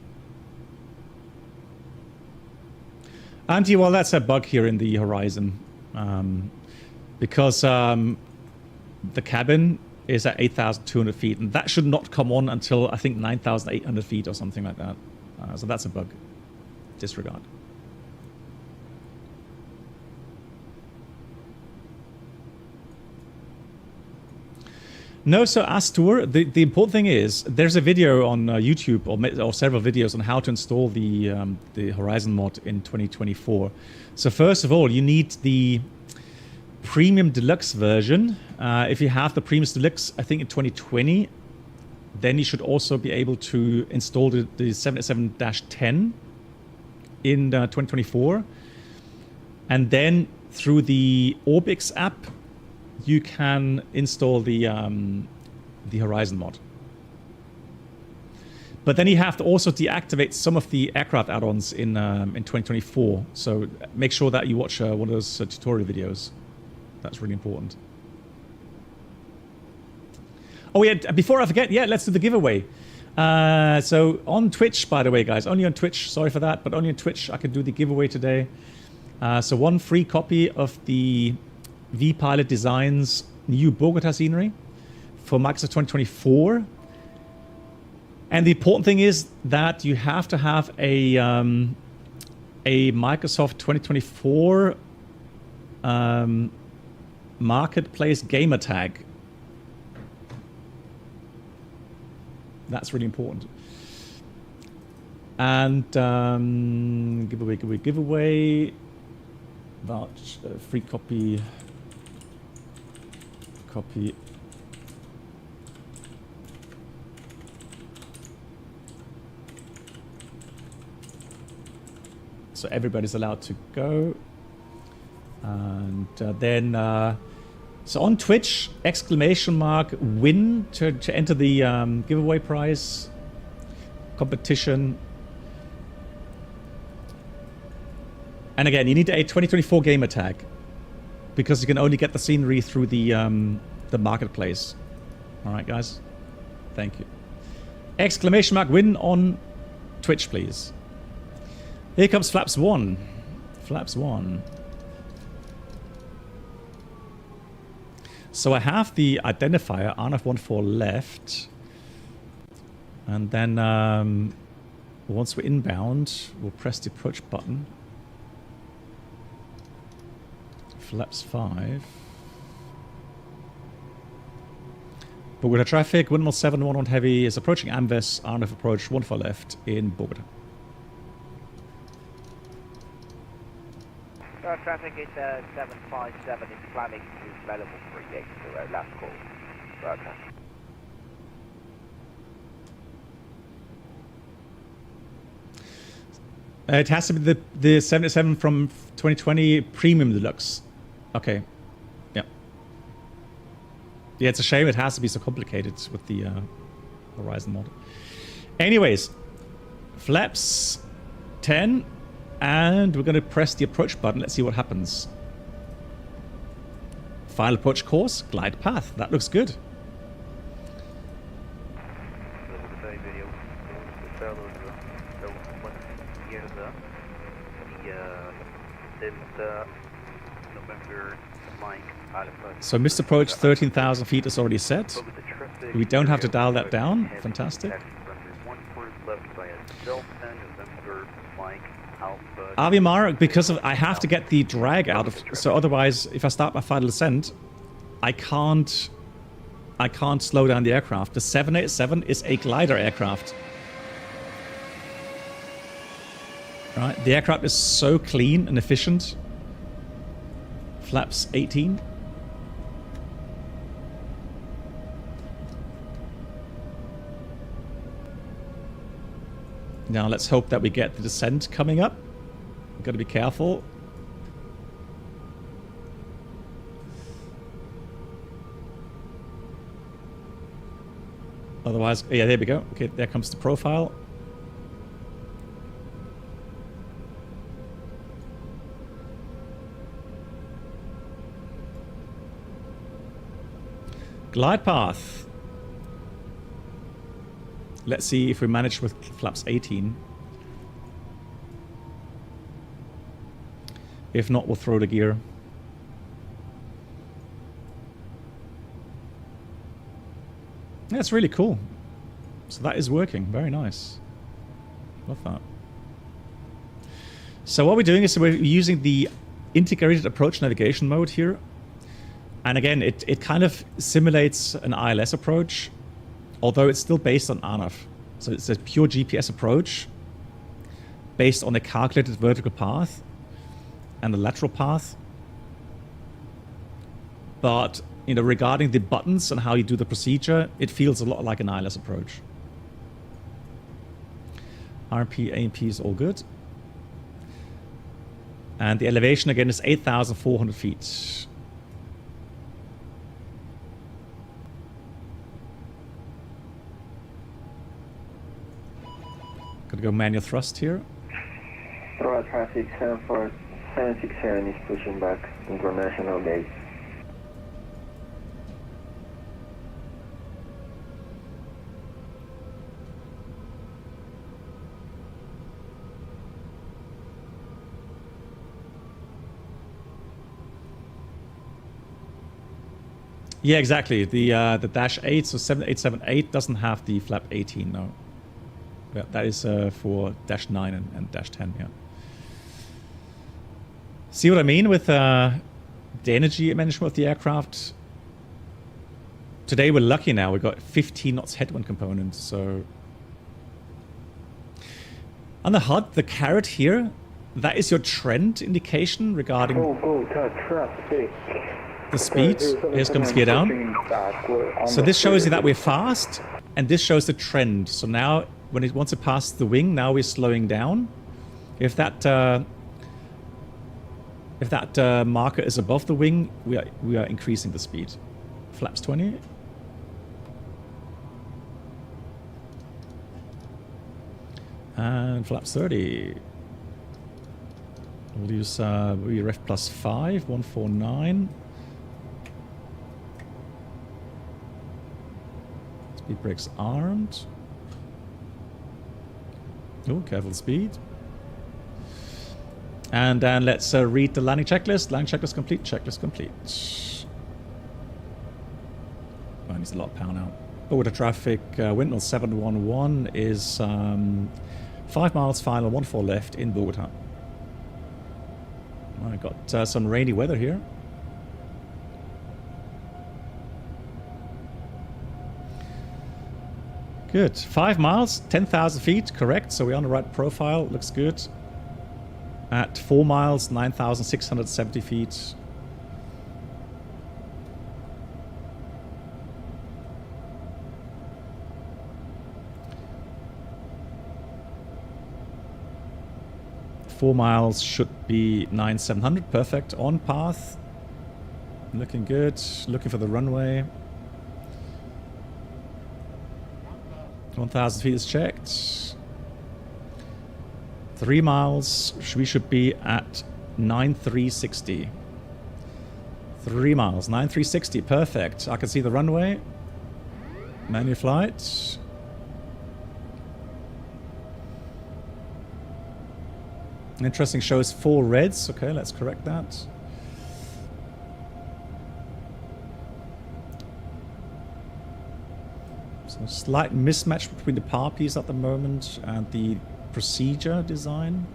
And well, that's a bug here in the horizon. Because the cabin is at 8,200 feet, and that should not come on until, I think, 9,800 feet or something like that. So that's a bug. Disregard. No, so Astur, the important thing is there's a video on YouTube or several videos on how to install the Horizon mod in 2024. So first of all, you need the Premium Deluxe version. If you have the Premium Deluxe, I think in 2020, then you should also be able to install the 787-10 in 2024. And then through the Orbix app, you can install the Horizon mod. But then you have to also deactivate some of the aircraft add-ons in 2024. So make sure that you watch one of those tutorial videos. That's really important. Oh yeah, before I forget, yeah, let's do the giveaway. So on Twitch, by the way, guys, only on Twitch, sorry for that, but only on Twitch I can do the giveaway today. So one free copy of the VPilot Designs new Bogota scenery for Microsoft 2024. And the important thing is that you have to have a Microsoft 2024 Marketplace gamer tag. That's really important. And giveaway. About free copy. So everybody's allowed to go. And then, so on Twitch, !win to enter the giveaway prize competition. And again, you need a 2024 gamer tag because you can only get the scenery through the marketplace. All right, guys. Thank you. !win on Twitch, please. Here comes Flaps 1. Flaps 1. So I have the identifier RNF14 left. And then once we're inbound, we'll press the approach button. Flaps 5. Bogota traffic, windmill 7, 1 heavy is approaching Amves, RNF approach 1 for left in Bogota. Traffic is 757 is planning to available for 380, last call. Roger. It has to be the 77 from 2020 Premium Deluxe. Okay. Yeah. Yeah, it's a shame it has to be so complicated with the Horizon mod. Anyways, flaps 10. And we're going to press the approach button. Let's see what happens. Final approach course, glide path. That looks good. So missed approach 13,000 feet is already set. We don't have to dial that down. Fantastic. Avimar, because of, I have to get the drag out of, so otherwise if I start my final descent, I can't slow down the aircraft. The 787 is a glider aircraft. Right, the aircraft is so clean and efficient. Flaps 18. Now let's hope that we get the descent coming up. Got to be careful. Otherwise, yeah, there we go. Okay, there comes the profile. Glide path. Let's see if we manage with flaps 18. If not, we'll throw the gear. That's really cool. So that is working. Very nice. Love that. So what we're doing is we're using the integrated approach navigation mode here. And again, it kind of simulates an ILS approach, although it's still based on ANAF. So it's a pure GPS approach based on a calculated vertical path and the lateral path. But, you know, regarding the buttons and how you do the procedure, it feels a lot like an ILS approach. RP, AMP is all good. And the elevation again is 8,400 feet. Gotta go manual thrust here. Road traffic 74767 is pushing back international base. Yeah, exactly. The dash 8, so 7878 doesn't have the flap 18, no. Yeah, that is for dash 9 and dash 10, yeah. See what I mean with the energy management of the aircraft? Today we're lucky now, we've got 15 knots headwind component, so... On the HUD, the caret here, that is your trend indication regarding the speed. Here's comes gear down. So this shows you that we're fast, and this shows the trend. So now, once it passes the wing, now we're slowing down. If that marker is above the wing, we are increasing the speed. Flaps 20. And flaps 30. We'll use ref plus 5, 149. Speed brakes armed. Oh, careful speed. And then let's read the landing checklist. Landing checklist complete. Checklist complete. Oh, needs a lot of power now. Bogota traffic. Windmill 711 is 5 miles final, 14 left in Bogota. I got some rainy weather here. Good. 5 miles, 10,000 feet, correct. So we're on the right profile. Looks good. At 4 miles, 9,670 feet. Four miles should be 9,700. Perfect. On path. Looking good. Looking for the runway. 1,000 feet is checked. 3 miles. We should be at 9,360. 3 miles. 9,360. Perfect. I can see the runway. Manual flight. Interesting, shows 4 reds. Okay, let's correct that. So a slight mismatch between the power piece at the moment and the procedure design.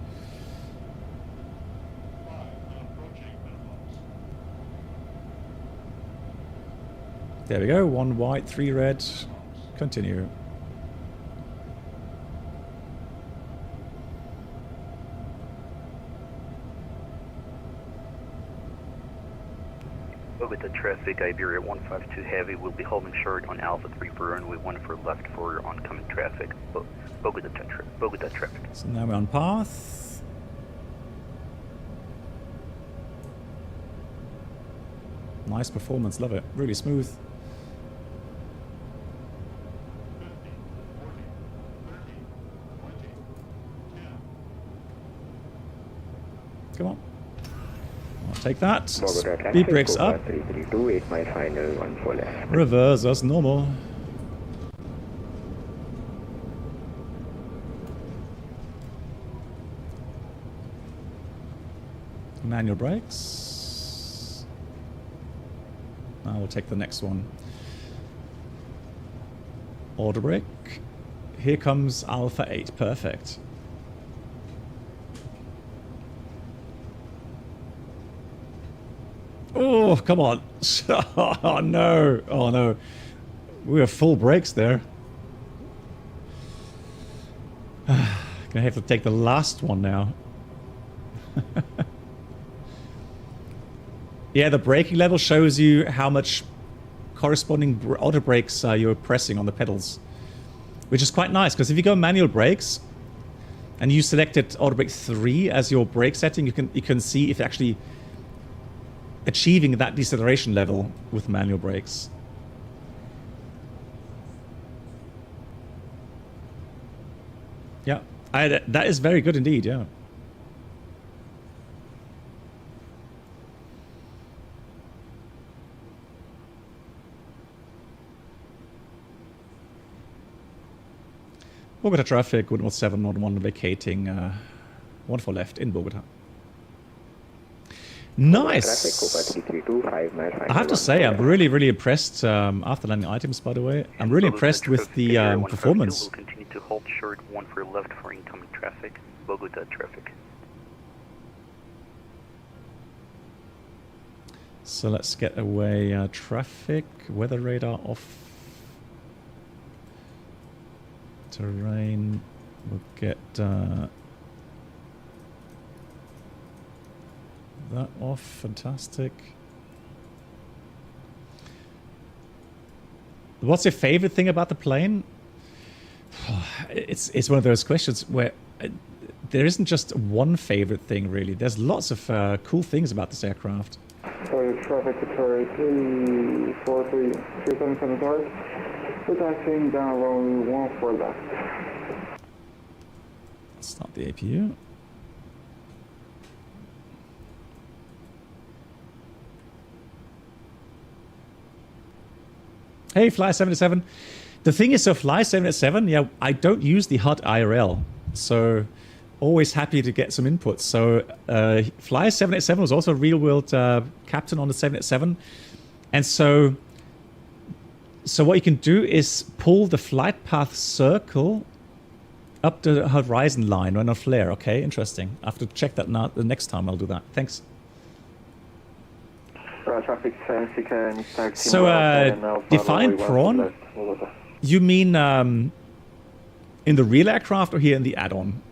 There we go. 1 white, 3 red. Continue. Bogota traffic, Iberia 152 Heavy will be holding short on Alpha 3 for runway 1 for left for oncoming traffic. Bogota traffic. So now we're on path. Nice performance, love it. Really smooth. Come on. I'll take that. Speed brakes up. 332, 8 mile final, 1 for left. Reverse as normal. Manual brakes. Now we'll take the next one. Auto brake. Here comes Alpha 8. Perfect. Oh, come on. Oh, no. Oh, no. We have full brakes there. Gonna have to take the last one now. Yeah, the braking level shows you how much corresponding auto brakes you're pressing on the pedals, which is quite nice, because if you go manual brakes and you selected auto brake 3 as your brake setting, you can see if actually achieving that deceleration level with manual brakes. Yeah, that is very good indeed, yeah. Bogota traffic, 117.1 vacating, 1 for left in Bogota. Nice! I have to say, I'm really impressed, after landing items, by the way, I'm really impressed with the performance. Will continue to hold short 1 for left for incoming traffic, Bogota traffic. So let's get away traffic, weather radar off. Terrain, we'll get that off, fantastic. What's your favorite thing about the plane? It's one of those questions where there isn't just one favorite thing, really. There's lots of cool things about this aircraft. Sorry, traffic to Torrey 343, 377 Torrey. We're taxiing down runway 1 for left. Start the APU. Hey, Fly 77. The thing is, so Fly 77, yeah, I don't use the HUD IRL, so always happy to get some inputs. So Fly 787 was also a real-world captain on the 787, and so what you can do is pull the flight path circle up the horizon line when on flare. Okay, interesting. I have to check that now. The next time I'll do that. Thanks. So, define prawn? You mean In the real aircraft or here in the add-on?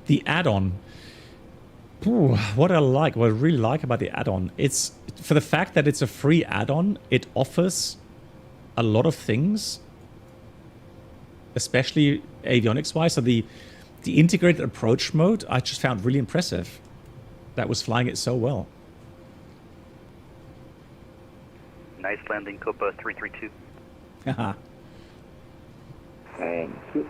The add-on. What I really like about the add-on, it's for the fact that it's a free add-on, it offers a lot of things, especially avionics-wise. So the integrated approach mode, I just found really impressive. That was flying it so well. Nice landing, Copa 332. Haha. Thank you.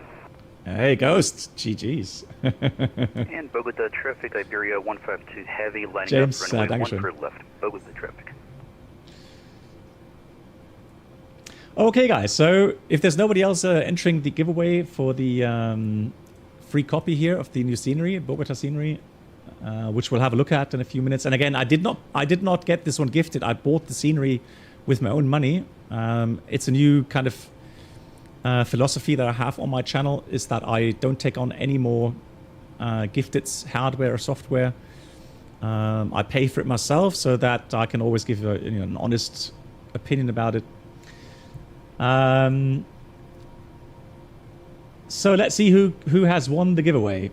Hey, Ghost. GG's. And Bogota traffic, Iberia 152 heavy, lining James, up, runway 1 Dankeschön. for left, Bogota traffic. Okay, guys. So if there's nobody else entering the giveaway for the free copy here of the new scenery, Bogota scenery, which we'll have a look at in a few minutes. And again, I did not get this one gifted. I bought the scenery with my own money. It's a new kind of philosophy that I have on my channel, is that I don't take on any more gifted hardware or software. I pay for it myself so that I can always give an honest opinion about it. So let's see who has won the giveaway.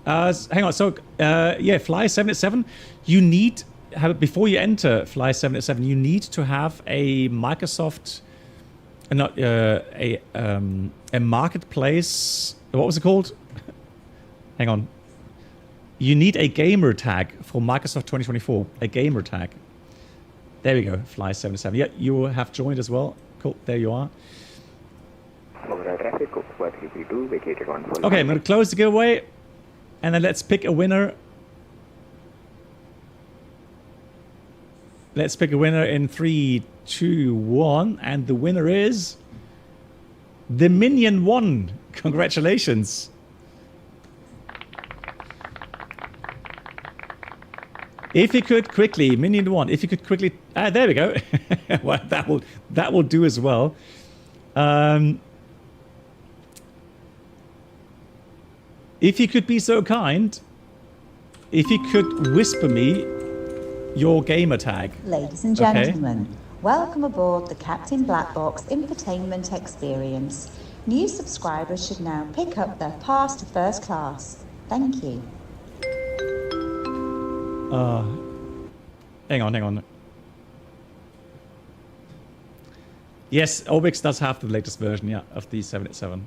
Hang on. So yeah, Fly 787. You need before you enter Fly 787, you need to have a Microsoft, not a marketplace. What was it called? Hang on. You need a gamer tag for Microsoft 2024. A gamer tag. There we go. Fly 787. Yeah, you have joined as well. Cool. There you are. Okay, I'm going to close the giveaway, and then let's pick a winner. Let's pick a winner in 3, 2, 1, and the winner is the Minion 1. Congratulations. If you could quickly, Minion 1, if you could quickly, there we go. Well, that will do as well. If you could be so kind, if you could whisper me your gamer tag. Ladies and gentlemen, welcome aboard the Captain Black Box Infotainment Experience. New subscribers should now pick up their pass to first class. Thank you. Hang on. Yes, Obix does have the latest version, yeah, of the 787.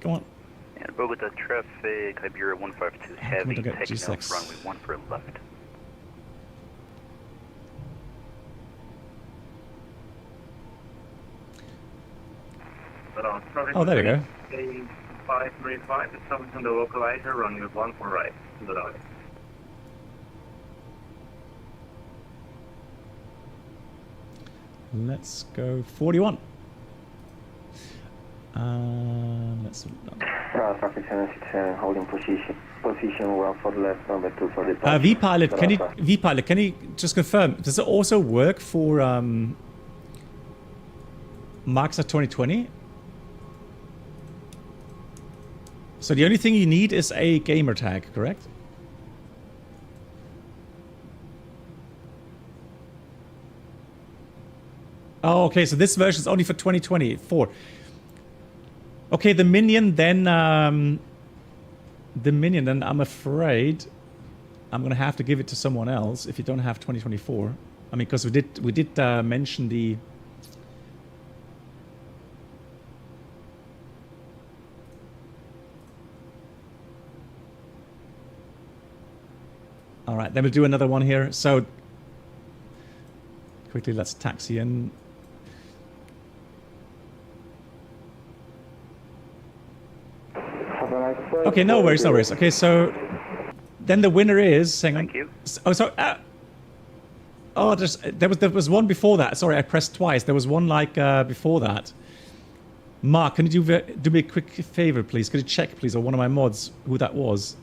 Come on. And Bogota traffic, Iberia 152 heavy, taking off runway 1 for left. Oh, there we go. 535 is coming from the localizer, runway 1 for right to the left. Let's go 41. Let's. Traffic 767 holding position 1 for left, number 2 for the. VPilot, can you just confirm? Does it also work for Microsoft 2020? So the only thing you need is a gamer tag, correct? Oh, okay. So this version is only for 2024. Okay, the Minion. Then I'm afraid I'm gonna have to give it to someone else if you don't have 2024. I mean, because we did mention the. All right, then we'll do another one here. So quickly, let's taxi in. Okay, no worries. Okay, so then the winner is. Hang on. Thank you. Oh, sorry. Oh, there was one before that. Sorry, I pressed twice. There was one like before that. Mark, can you do me a quick favor, please? Could you check, please, or one of my mods, who that was?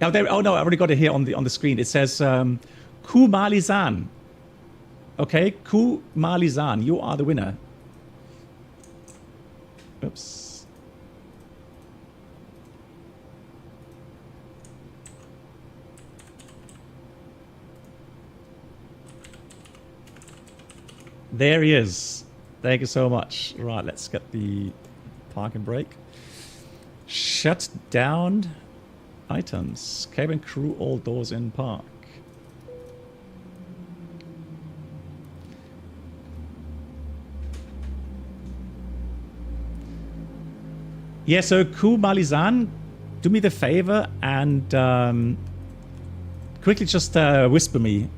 Oh no, I already got it here on the screen. It says Ku Malizan. Okay, Ku Malizan, you are the winner. Oops. There he is. Thank you so much. Right, let's get the park and brake. Shut down items. Cabin crew, all doors in park. Yeah, so Ku Malizan, do me the favor and quickly just whisper me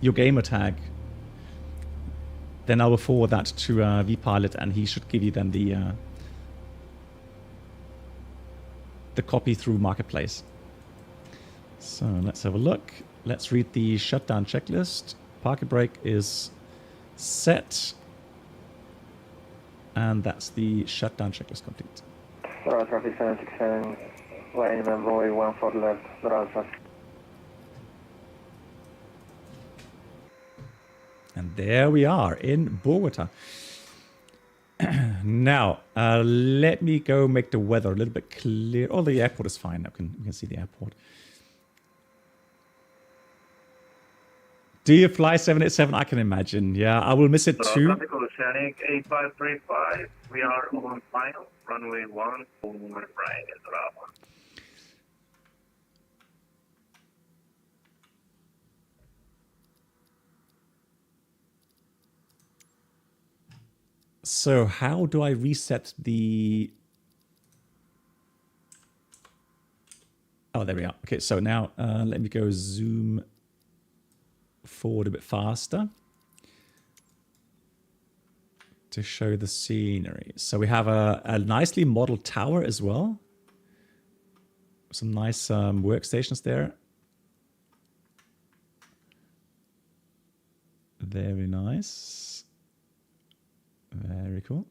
your gamer tag. Then I will forward that to VPilot, and he should give you then the copy through Marketplace. So let's have a look. Let's read the shutdown checklist. Parking brake is set. And that's the shutdown checklist complete. Route traffic 767, line envoy 1 for left, route traffic. And there we are in Bogota. Now, let me go make the weather a little bit clear. Oh, the airport is fine. We can see the airport. Do you fly 787? I can imagine. Yeah, I will miss it too. Tropical Oceanic 8535. We are on final. Runway 1 for right and Bravo. So how do I reset the... Oh, there we are. Okay, so now let me go zoom forward a bit faster to show the scenery. So we have a nicely modeled tower as well. Some nice workstations there. Very nice. Very cool.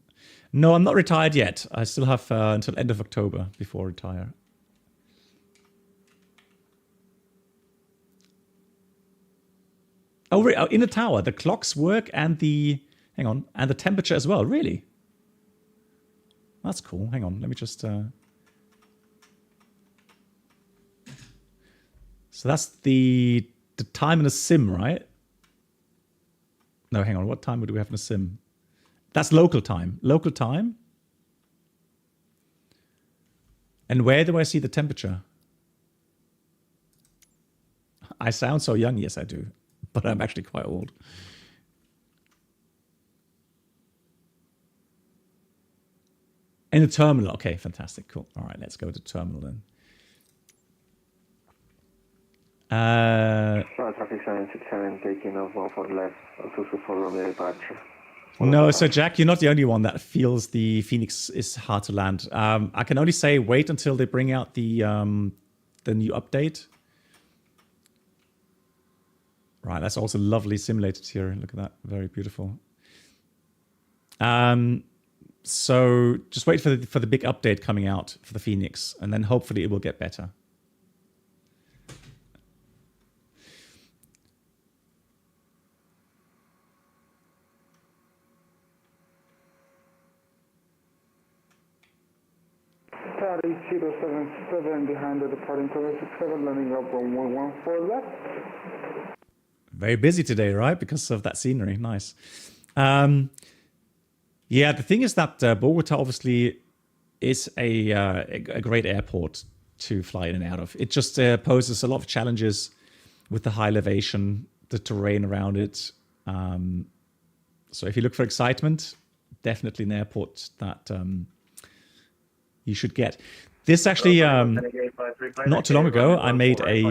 No, I'm not retired yet. I still have until end of October before I retire. Oh, in the tower, the clocks work and the... Hang on. And the temperature as well. Really? That's cool. Hang on. Let me just... So that's the time in a sim, right? No, hang on. What time do we have in a sim? That's local time. Local time. And where do I see the temperature? I sound so young. Yes, I do. But I'm actually quite old. In the terminal. Okay, fantastic. Cool. All right, let's go to terminal then. Traffic 767 taking off 1 for left, 224 Romeo departure. No, so Jack, you're not the only one that feels the Phoenix is hard to land. I can only say wait until they bring out the new update. Right, that's also lovely simulated here. Look at that, very beautiful. So just wait for the big update coming out for the Phoenix, and then hopefully it will get better. Charlie 077 behind the departing 767, landing up on 114 left. Very busy today, right? Because of that scenery. Nice. Yeah, the thing is that Bogota obviously is a great airport to fly in and out of. It just poses a lot of challenges with the high elevation, the terrain around it. So if you look for excitement, definitely an airport that you should get. This actually, not too long ago, I made a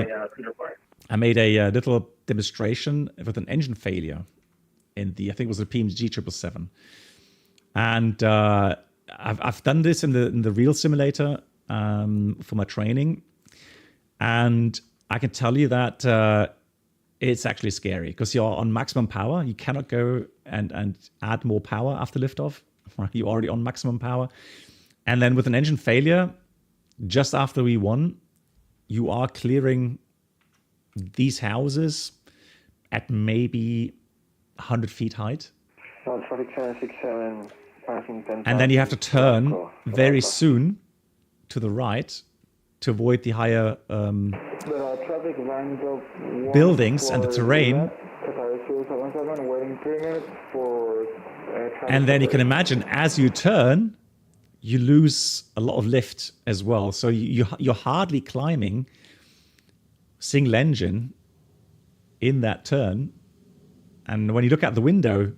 little demonstration with an engine failure in the, I think it was a PMG 777. And I've done this in the real simulator for my training, and I can tell you that it's actually scary because you're on maximum power. You cannot go and add more power after liftoff. You're already on maximum power, and then with an engine failure, just after we won, you are clearing these houses at maybe 100 feet height. Traffic 767, passing 10. And then you have to turn very soon to the right to avoid the higher traffic lines of buildings and the terrain. Waiting 3 minutes for and then you can imagine as you turn, you lose a lot of lift as well. So you're hardly climbing single engine in that turn. And when you look out the window,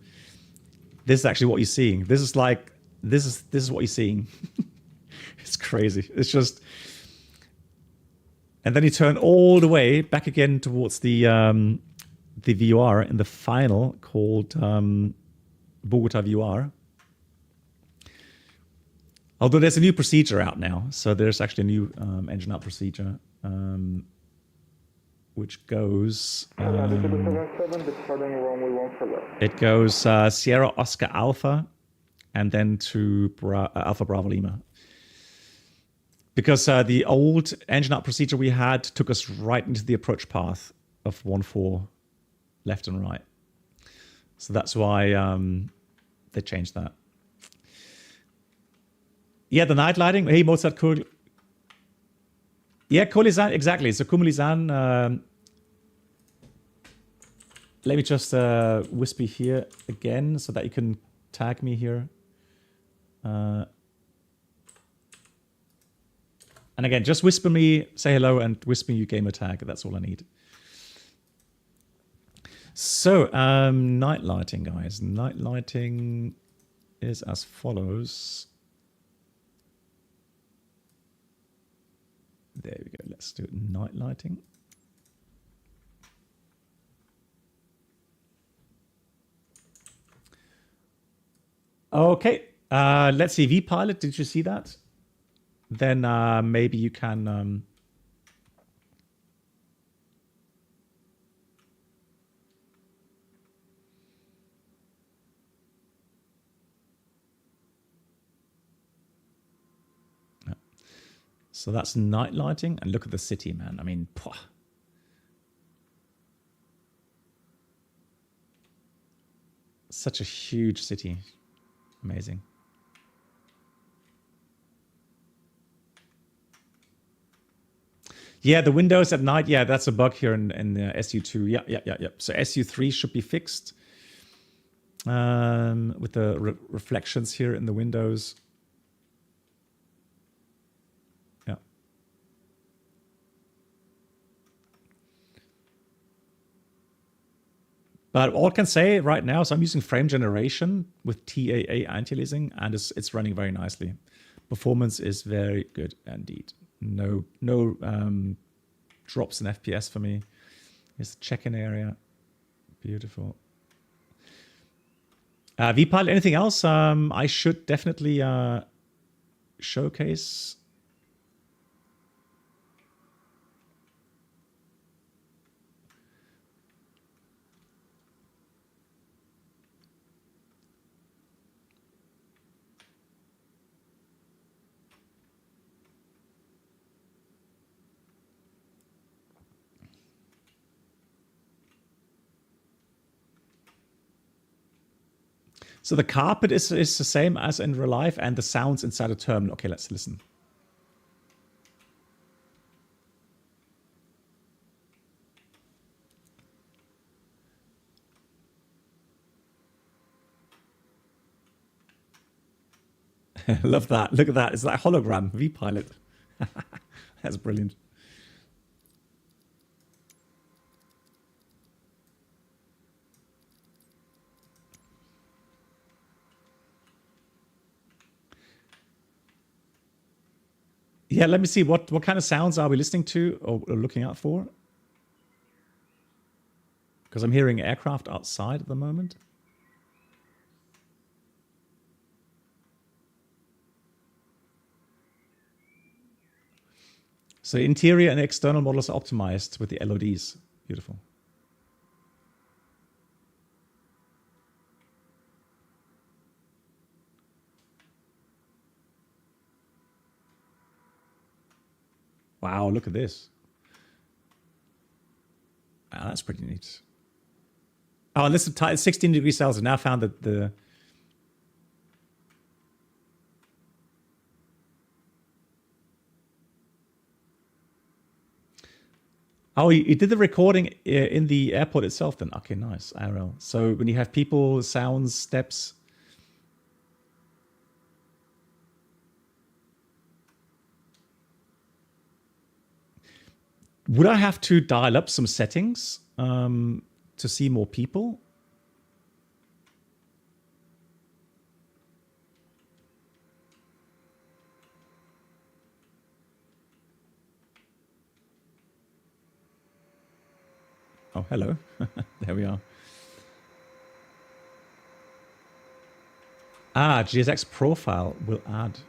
this is actually what you're seeing. This is what you're seeing. It's crazy. It's just, and then you turn all the way back again towards the VUR in the final called Bogota VUR. Although there's a new procedure out now, so there's actually a new engine out procedure, which goes. It goes Sierra Oscar Alpha, and then to Alpha Bravo Lima. Because the old engine out procedure we had took us right into the approach path of 1-4, left and right. So that's why they changed that. Yeah, the night lighting. Hey, Mozart, cool. Yeah, Kolizan, exactly. So Kumulizan, let me just whisper here again so that you can tag me here. And again, just whisper me, say hello, and whisper you gamer tag. That's all I need. So, night lighting, guys. Night lighting is as follows. There we go. Let's do night lighting. Okay. Let's see. VPilot, did you see that? Then maybe you can... So that's night lighting, and look at the city, man. I mean, pwah. Such a huge city. Amazing. Yeah, the windows at night. Yeah, that's a bug here in SU2. Yeah. So SU3 should be fixed with the reflections here in the windows. Yeah. But all I can say right now is I'm using frame generation with TAA anti-aliasing, and it's running very nicely. Performance is very good indeed. No drops in FPS for me. Here's the check-in area. Beautiful. VPilot, anything else? I should definitely showcase. So the carpet is the same as in real life, and the sounds inside the terminal. Okay, let's listen. Love that. Look at that. It's like hologram. VPilot. That's brilliant. Yeah, let me see. What kind of sounds are we listening to or looking out for? Because I'm hearing aircraft outside at the moment. So interior and external models are optimized with the LODs. Beautiful. Wow, look at this. Wow, that's pretty neat. Oh, and this is 16 degrees Celsius. Now found that the... Oh, you did the recording in the airport itself then? Okay, nice, IRL. So when you have people, sounds, steps... Would I have to dial up some settings to see more people? Oh, hello. There we are. Ah, GSX profile will add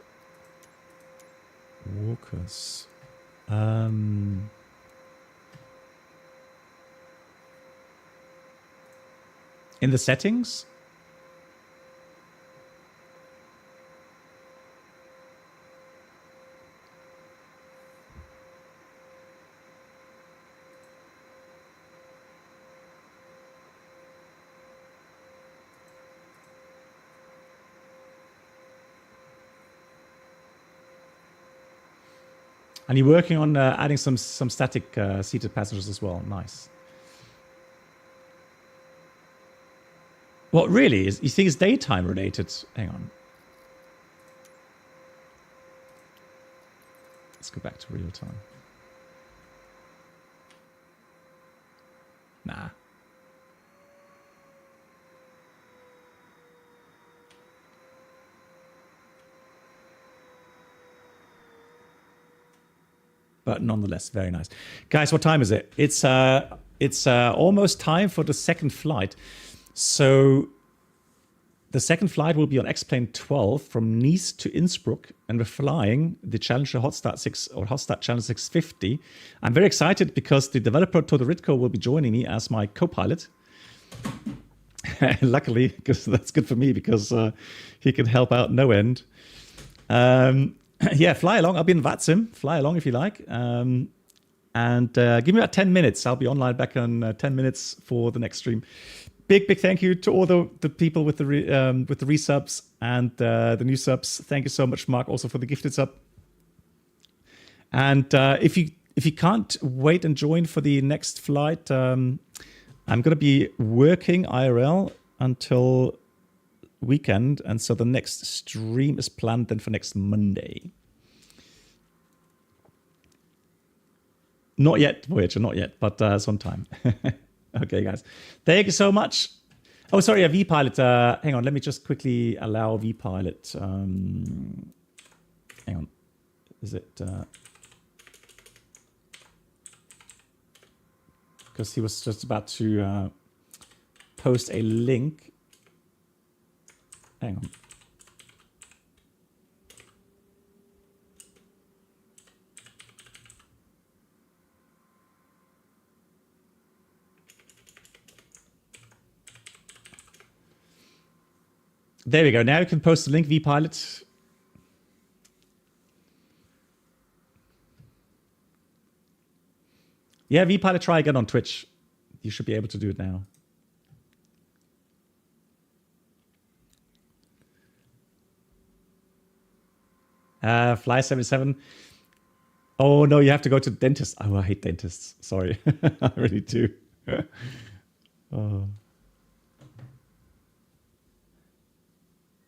walkers. In the settings? And you're working on adding some static seated passengers as well. Nice. What really? You think it's daytime related? Hang on. Let's go back to real time. Nah. But nonetheless, very nice. Guys, what time is it? It's almost time for the second flight. So the second flight will be on X-Plane 12 from Nice to Innsbruck, and we're flying the Challenger Hotstart 6 or Hotstart Challenger 650. I'm very excited because the developer Toto Ritko will be joining me as my co-pilot. Luckily, because that's good for me because he can help out no end. Yeah, fly along. I'll be in VATSIM. Fly along if you like. And give me about 10 minutes. I'll be online back on 10 minutes for the next stream. Big thank you to all the people with the resubs and the new subs. Thank you so much, Mark, also for the gifted sub. And if you can't wait and join for the next flight, I'm going to be working IRL until weekend, and so the next stream is planned then for next Monday. Not yet, Voyager, not yet, but sometime. Okay, guys. Thank you so much. Oh, sorry, a VPilot. Hang on, let me just quickly allow VPilot. Hang on. Is it... because he was just about to post a link. Hang on. There we go. Now you can post the link, VPilot. Yeah, VPilot, try again on Twitch. You should be able to do it now. Fly 77. Oh, no, you have to go to the dentist. Oh, I hate dentists. Sorry. I really do. Oh.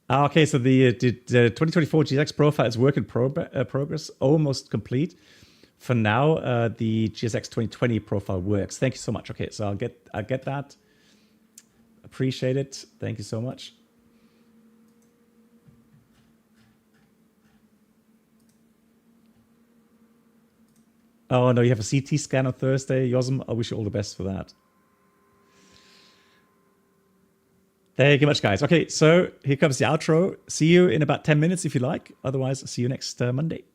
Okay, so the 2024 GSX profile is work in progress, almost complete. For now, the GSX 2020 profile works. Thank you so much. Okay, so I'll get that. Appreciate it. Thank you so much. Oh no, you have a CT scan on Thursday, Yosem. I wish you all the best for that. Thank you much, guys. Okay, so here comes the outro. See you in about 10 minutes if you like. Otherwise, see you next Monday.